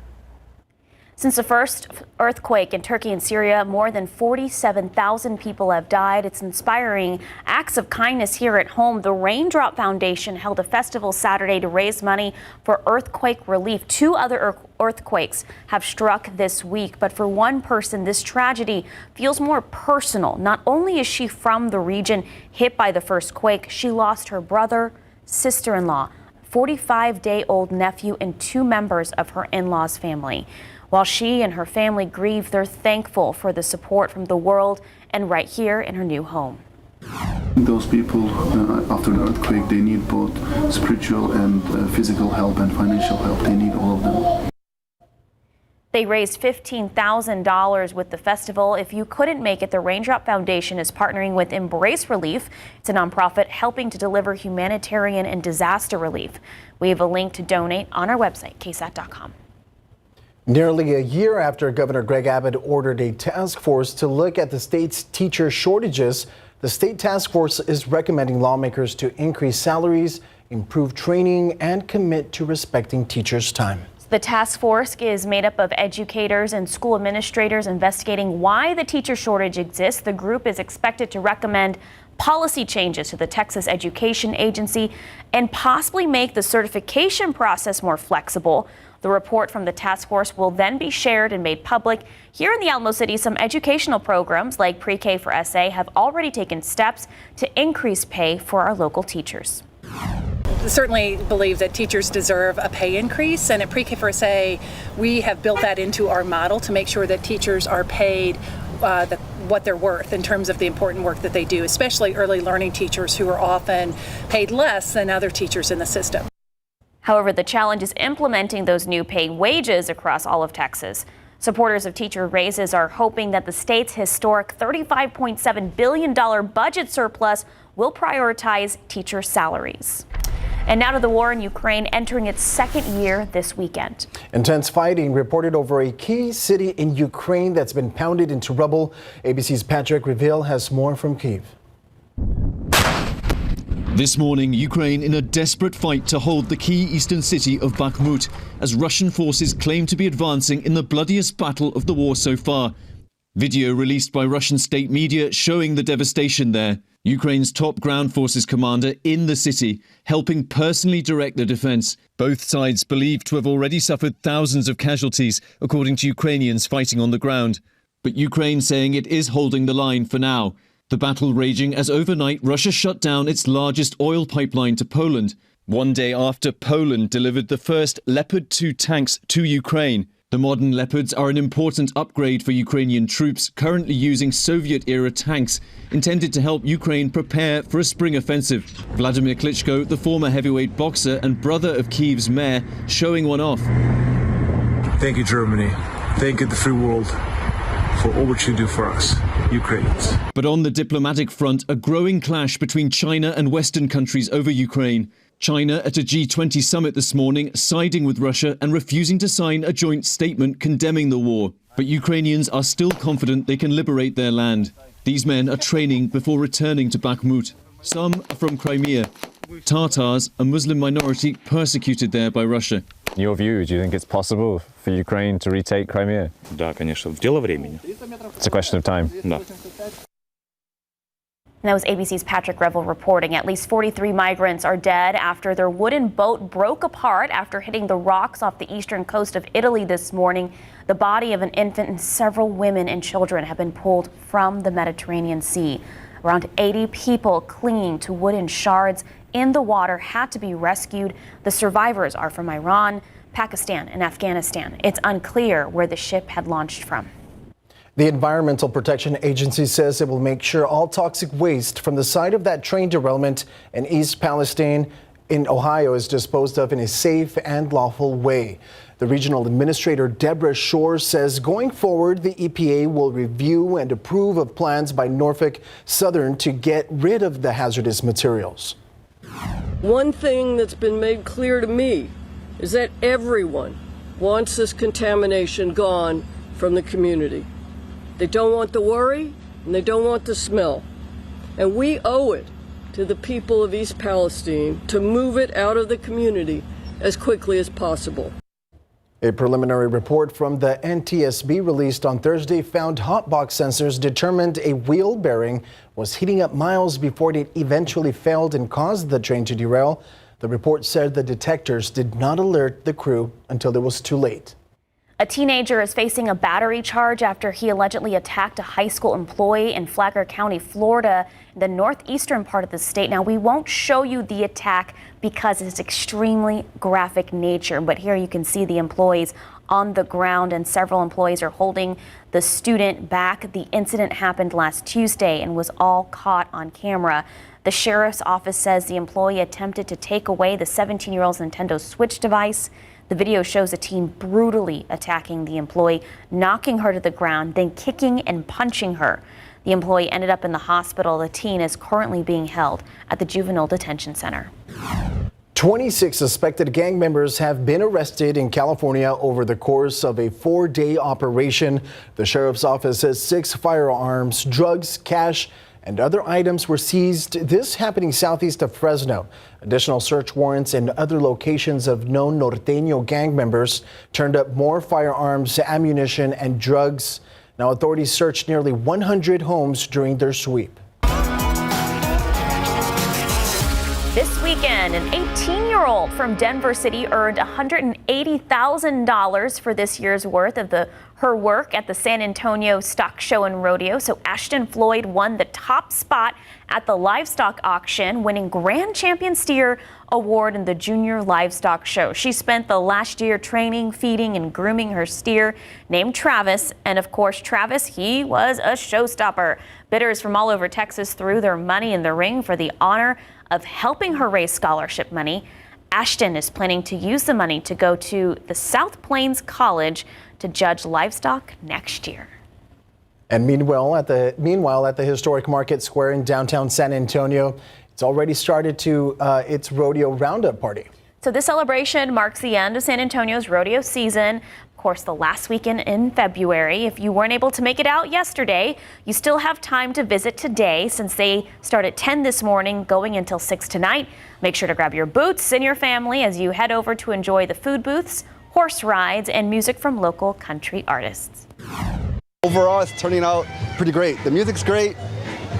Since the first earthquake in Turkey and Syria, more than 47,000 people have died. It's inspiring acts of kindness here at home. The Raindrop Foundation held a festival Saturday to raise money for earthquake relief. 2 other earthquakes have struck this week, but for one person, this tragedy feels more personal. Not only is she from the region hit by the first quake, she lost her brother, sister-in-law, 45-day-old nephew, and 2 members of her in-laws' family. While she and her family grieve, they're thankful for the support from the world and right here in her new home. Those people, after the earthquake, they need both spiritual and physical help and financial help. They need all of them. They raised $15,000 with the festival. If you couldn't make it, the Raindrop Foundation is partnering with Embrace Relief. It's a nonprofit helping to deliver humanitarian and disaster relief. We have a link to donate on our website, KSAT.com. Nearly a year after Governor Greg Abbott ordered a task force to look at the state's teacher shortages, the state task force is recommending lawmakers to increase salaries, improve training, and commit to respecting teachers' time. The task force is made up of educators and school administrators investigating why the teacher shortage exists. The group is expected to recommend policy changes to the Texas Education Agency and possibly make the certification process more flexible. The report from the task force will then be shared and made public. Here in the Alamo City, some educational programs like Pre-K for SA have already taken steps to increase pay for our local teachers. Certainly believe that teachers deserve a pay increase, and at Pre-K for SA, we have built that into our model to make sure that teachers are paid what they're worth in terms of the important work that they do, especially early learning teachers who are often paid less than other teachers in the system. However, the challenge is implementing those new pay wages across all of Texas. Supporters of teacher raises are hoping that the state's historic $35.7 billion budget surplus will prioritize teacher salaries. And now to the war in Ukraine, entering its second year this weekend. Intense fighting reported over a key city in Ukraine that's been pounded into rubble. ABC's Patrick Reveal has more from Kyiv. This morning, Ukraine in a desperate fight to hold the key eastern city of Bakhmut, as Russian forces claim to be advancing in the bloodiest battle of the war so far. Video released by Russian state media showing the devastation there. Ukraine's top ground forces commander in the city, helping personally direct the defense. Both sides believed to have already suffered thousands of casualties, according to Ukrainians fighting on the ground. But Ukraine saying it is holding the line for now. The battle raging as overnight Russia shut down its largest oil pipeline to Poland. One day after Poland delivered the first Leopard 2 tanks to Ukraine. The modern Leopards are an important upgrade for Ukrainian troops currently using Soviet-era tanks, intended to help Ukraine prepare for a spring offensive. Vladimir Klitschko, the former heavyweight boxer and brother of Kyiv's mayor, showing one off. Thank you, Germany. Thank you, the free world, for all what you do for us, Ukrainians. But on the diplomatic front, a growing clash between China and Western countries over Ukraine. China at a G20 summit this morning, siding with Russia and refusing to sign a joint statement condemning the war. But Ukrainians are still confident they can liberate their land. These men are training before returning to Bakhmut. Some are from Crimea. Tatars, a Muslim minority persecuted there by Russia. In your view, do you think it's possible for Ukraine to retake Crimea? Да, конечно. Дело времени. It's a question of time. Да. And that was ABC's Patrick Revel reporting. At least 43 migrants are dead after their wooden boat broke apart after hitting the rocks off the eastern coast of Italy this morning. The body of an infant and several women and children have been pulled from the Mediterranean Sea. Around 80 people clinging to wooden shards in the water had to be rescued. The survivors are from Iran, Pakistan, and Afghanistan. It's unclear where the ship had launched from. The Environmental Protection Agency says it will make sure all toxic waste from the site of that train derailment in East Palestine in Ohio is disposed of in a safe and lawful way. The regional administrator, Deborah Shore, says going forward, the EPA will review and approve of plans by Norfolk Southern to get rid of the hazardous materials. One thing that's been made clear to me is that everyone wants this contamination gone from the community. They don't want the worry and they don't want the smell. And we owe it to the people of East Palestine to move it out of the community as quickly as possible. A preliminary report from the NTSB released on Thursday found hotbox sensors determined a wheel bearing was heating up miles before it eventually failed and caused the train to derail. The report said the detectors did not alert the crew until it was too late. A teenager is facing a battery charge after he allegedly attacked a high school employee in Flagler County, Florida, the northeastern part of the state. Now, we won't show you the attack because it's extremely graphic nature, but here you can see the employees on the ground and several employees are holding the student back. The incident happened last Tuesday and was all caught on camera. The sheriff's office says the employee attempted to take away the 17-year-old's Nintendo Switch device. The video shows a teen brutally attacking the employee, knocking her to the ground, then kicking and punching her. The employee ended up in the hospital. The teen is currently being held at the Juvenile Detention Center. 26 suspected gang members have been arrested in California over the course of a 4-day operation. The sheriff's office says 6 firearms, drugs, cash, and other items were seized. This happening southeast of Fresno. Additional search warrants in other locations of known Norteño gang members turned up more firearms, ammunition, and drugs. Now authorities searched nearly 100 homes during their sweep. This weekend, an 18-year-old from Denver City earned $180,000 for this year's worth of her work at the San Antonio Stock Show and Rodeo. So Ashton Floyd won the top spot at the livestock auction, winning Grand Champion Steer Award in the Junior Livestock Show. She spent the last year training, feeding, and grooming her steer named Travis. And of course, Travis, he was a showstopper. Bidders from all over Texas threw their money in the ring for the honor of helping her raise scholarship money. Ashton is planning to use the money to go to the South Plains College to judge livestock next year. And meanwhile, at the historic Market Square in downtown San Antonio, it's already started its rodeo roundup party. So this celebration marks the end of San Antonio's rodeo season. Of course, the last weekend in February. If you weren't able to make it out yesterday, you still have time to visit today since they start at 10 this morning, going until 6 tonight. Make sure to grab your boots and your family as you head over to enjoy the food booths, horse rides, and music from local country artists. Overall, it's turning out pretty great. The music's great,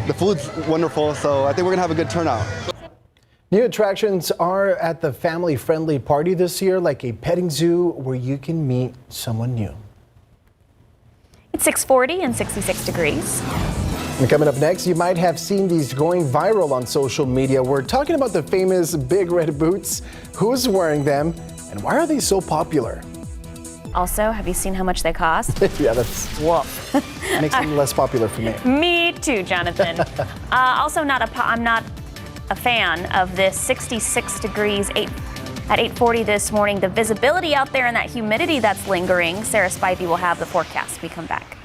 the food's wonderful, so I think we're gonna have a good turnout. New attractions are at the family-friendly party this year, like a petting zoo where you can meet someone new. It's 6:40 and 66 degrees. And coming up next, you might have seen these going viral on social media. We're talking about the famous big red boots, who's wearing them, and why are they so popular? Also, have you seen how much they cost? Yeah, that's woof. Makes them less popular for me. Me too, Jonathan. I'm not a fan of this 66 degrees at 8:40 this morning. The visibility out there and that humidity that's lingering. Sarah Spivey will have the forecast. We come back.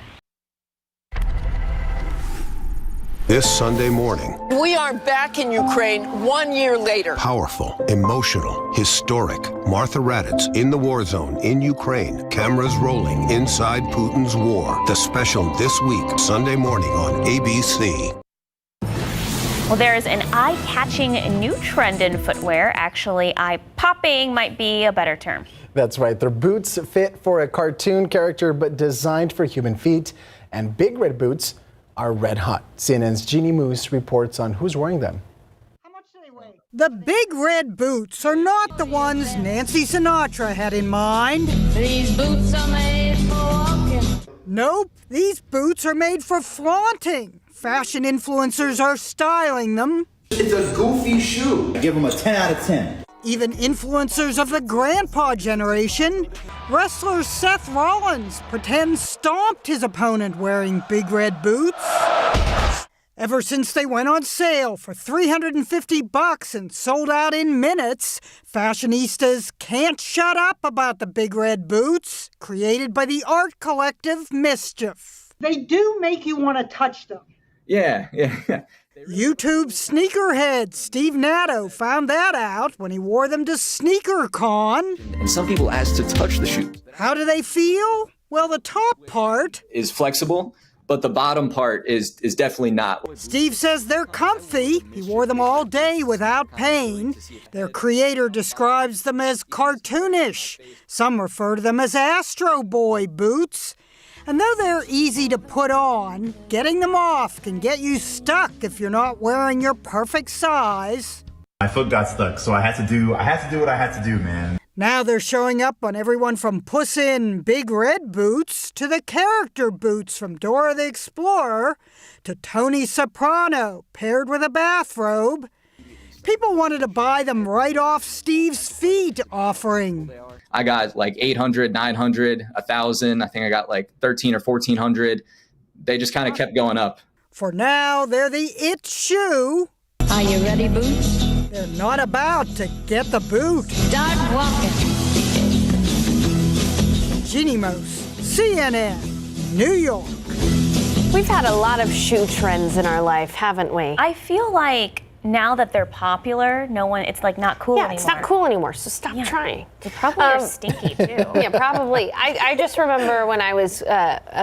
This Sunday morning, we are back in Ukraine 1 year later. Powerful, emotional, historic. Martha Raddatz in the war zone in Ukraine. Cameras rolling inside Putin's war. The special this week, Sunday morning on ABC. Well, there's an eye-catching new trend in footwear. Actually, eye-popping might be a better term. That's right. They're boots fit for a cartoon character, but designed for human feet. And big red boots are red hot. CNN's Jeannie Moose reports on who's wearing them. The big red boots are not the ones Nancy Sinatra had in mind. These boots are made for walking. Nope, these boots are made for flaunting. Fashion influencers are styling them. It's a goofy shoe. I give them a 10 out of 10. Even influencers of the grandpa generation. Wrestler Seth Rollins pretends stomped his opponent wearing big red boots. Ever Ever since they went on sale for $350 and sold out in minutes, fashionistas can't shut up about the big red boots created by the art collective Mischief. They do make you want to touch them. Yeah. YouTube sneakerhead Steve Natto found that out when he wore them to SneakerCon. And some people ask to touch the shoes. How do they feel? Well, the top part Is flexible, but the bottom part is definitely not. Steve says they're comfy. He wore them all day without pain. Their creator describes them as cartoonish. Some refer to them as Astro Boy boots. And though they're easy to put on, getting them off can get you stuck if you're not wearing your perfect size. My foot got stuck, so I had to do what I had to do, man. Now they're showing up on everyone from Puss in Big Red Boots to the character boots from Dora the Explorer to Tony Soprano paired with a bathrobe. People wanted to buy them right off Steve's feet offering. I got like 800, 900, 1,000. I think I got like 1,300 or 1,400. They just kind of kept going up. For now, they're the it shoe. Are you ready, Boots? They're not about to get the boot. Start walking. Jeannie Mose, CNN, New York. We've had a lot of shoe trends in our life, haven't we? I feel like now that they're popular, it's like not cool anymore. It's not cool anymore, so stop trying. They probably are stinky too. Yeah, probably. I just remember when I was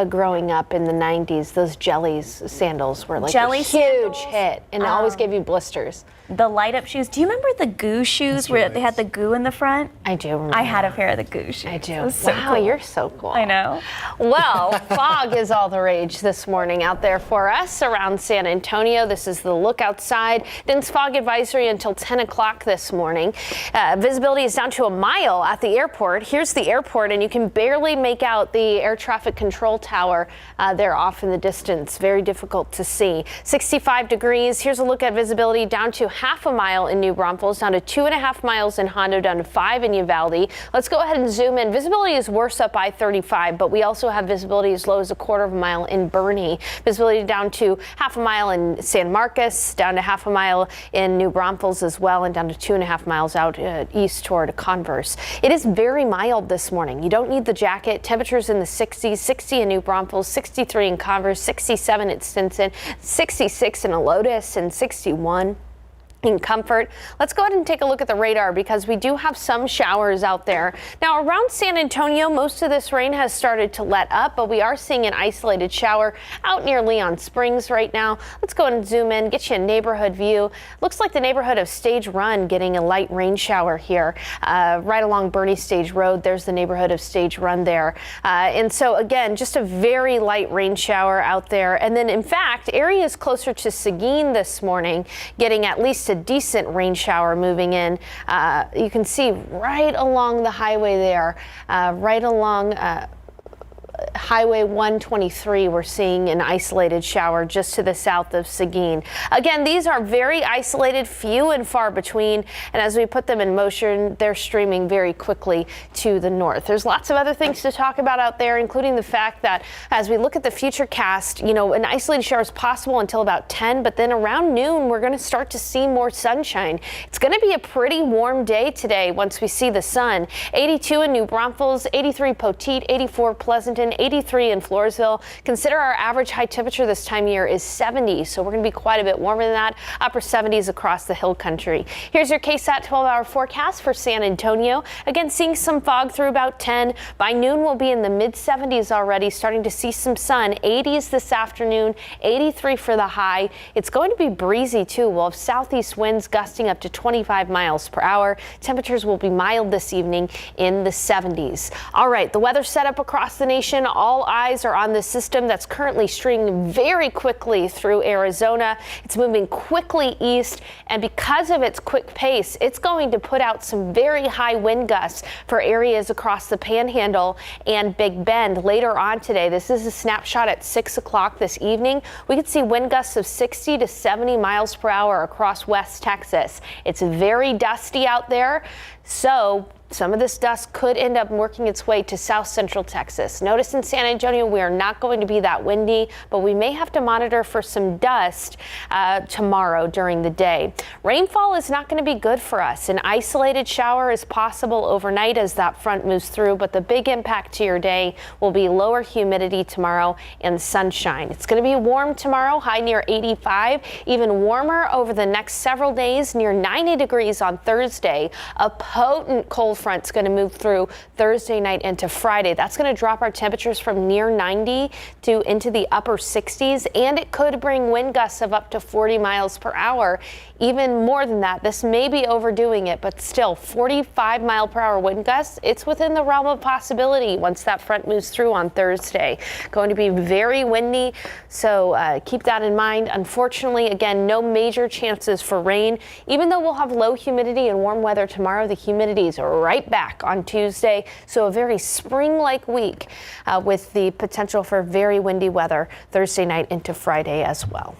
growing up in the 90s, those Jellies sandals were like a huge hit, and they always gave you blisters. The light up shoes. Do you remember the goo shoes where they had the goo in the front? I do remember. I had a pair of the goo shoes. I do. So wow, cool. You're so cool. I know. Well, fog is all the rage this morning out there for us around San Antonio. This is the look outside. Dense fog advisory until 10 o'clock this morning. Visibility is down to a mile at the airport. Here's the airport, and you can barely make out the air traffic control tower there off in the distance. Very difficult to see. 65 degrees. Here's a look at visibility down to half a mile in New Braunfels, down to 2.5 miles in Hondo, down to 5 in Uvalde. Let's go ahead and zoom in. Visibility is worse up I-35, but we also have visibility as low as 1/4 mile in Bernie. Visibility down to half a mile in San Marcos, down to half a mile in New Braunfels as well, and down to 2.5 miles out east toward Converse. It is very mild this morning. You don't need the jacket. Temperatures in the 60s, 60 in New Braunfels, 63 in Converse, 67 at Stinson, 66 in Helotes, and 61 in Comfort. Let's go ahead and take a look at the radar because we do have some showers out there. Now around San Antonio, most of this rain has started to let up, but we are seeing an isolated shower out near Leon Springs right now. Let's go ahead and zoom in, get you a neighborhood view. Looks like the neighborhood of Stage Run getting a light rain shower here right along Bernie Stage Road. There's the neighborhood of Stage Run there. And so again, just a very light rain shower out there. And then in fact, areas closer to Seguin this morning getting at least a decent rain shower moving in. You can see right along the highway there, right along Highway 123, we're seeing an isolated shower just to the south of Seguin. Again, these are very isolated, few and far between, and as we put them in motion, they're streaming very quickly to the north. There's lots of other things to talk about out there, including the fact that as we look at the future cast, an isolated shower is possible until about 10, but then around noon, we're going to start to see more sunshine. It's going to be a pretty warm day today once we see the sun. 82 in New Braunfels, 83 Poteet, 84 Pleasanton, 83 in Floresville. Consider our average high temperature this time of year is 70, so we're going to be quite a bit warmer than that. Upper 70s across the hill country. Here's your KSAT 12-hour forecast for San Antonio. Again, seeing some fog through about 10. By noon, we'll be in the mid-70s already, starting to see some sun. 80s this afternoon, 83 for the high. It's going to be breezy, too. We'll have southeast winds gusting up to 25 miles per hour. Temperatures will be mild this evening in the 70s. All right, the weather setup across the nation. All eyes are on the system that's currently streaming very quickly through Arizona. It's moving quickly east, and because of its quick pace, it's going to put out some very high wind gusts for areas across the Panhandle and Big Bend later on today. This is a snapshot at 6 o'clock this evening. We could see wind gusts of 60 to 70 miles per hour across West Texas. It's very dusty out there, so some of this dust could end up working its way to south central Texas. Notice in San Antonio, we are not going to be that windy, but we may have to monitor for some dust tomorrow during the day. Rainfall is not going to be good for us. An isolated shower is possible overnight as that front moves through, but the big impact to your day will be lower humidity tomorrow and sunshine. It's going to be warm tomorrow, high near 85, even warmer over the next several days, near 90 degrees on Thursday. A potent cold front's going to move through Thursday night into Friday. That's going to drop our temperatures from near 90 to into the upper 60s, and it could bring wind gusts of up to 40 miles per hour. Even more than that, this may be overdoing it, but still 45 mile per hour wind gusts, it's within the realm of possibility once that front moves through on Thursday. Going to be very windy, so keep that in mind. Unfortunately, again, no major chances for rain. Even though we'll have low humidity and warm weather tomorrow, the humidity is right back on Tuesday, so a very spring-like week with the potential for very windy weather Thursday night into Friday as well.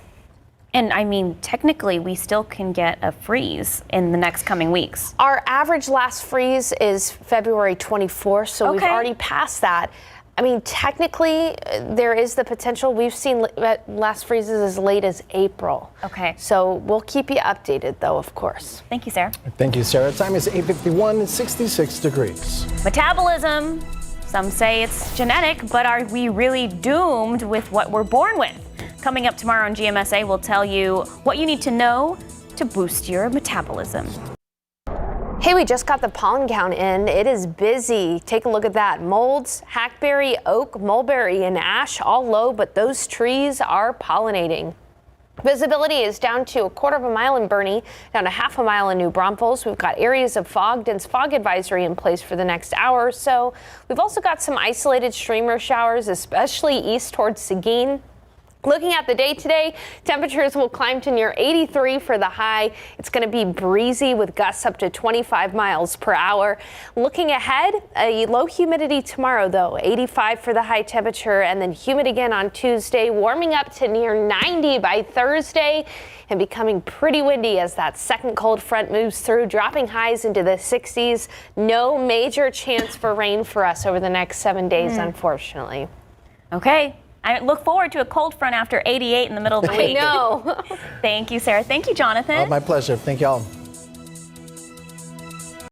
And I mean, technically, we still can get a freeze in the next coming weeks. Our average last freeze is February 24th, so we've already passed that. I mean, technically, there is the potential. We've seen last freezes as late as April. Okay. So we'll keep you updated, though, of course. Thank you, Sarah. Thank you, Sarah. Time is 8:51, 66 degrees. Metabolism. Some say it's genetic, but are we really doomed with what we're born with? Coming up tomorrow on GMSA, we'll tell you what you need to know to boost your metabolism. Hey, we just got the pollen count in. It is busy. Take a look at that. Molds, hackberry, oak, mulberry, and ash all low, but those trees are pollinating. Visibility is down to 1/4 mile in Bernie, down to 1/2 mile in New Braunfels. We've got areas of fog, dense fog advisory in place for the next hour or so. We've also got some isolated streamer showers, especially east towards Seguin. Looking at the day today, temperatures will climb to near 83 for the high. It's going to be breezy with gusts up to 25 miles per hour. Looking ahead, a low humidity tomorrow, though, 85 for the high temperature, and then humid again on Tuesday, warming up to near 90 by Thursday and becoming pretty windy as that second cold front moves through, dropping highs into the 60s. No major chance for rain for us over the next 7 days, unfortunately. Okay. I look forward to a cold front after 88 in the middle of the week. I know. Thank you, Sarah. Thank you, Jonathan. My pleasure. Thank you all.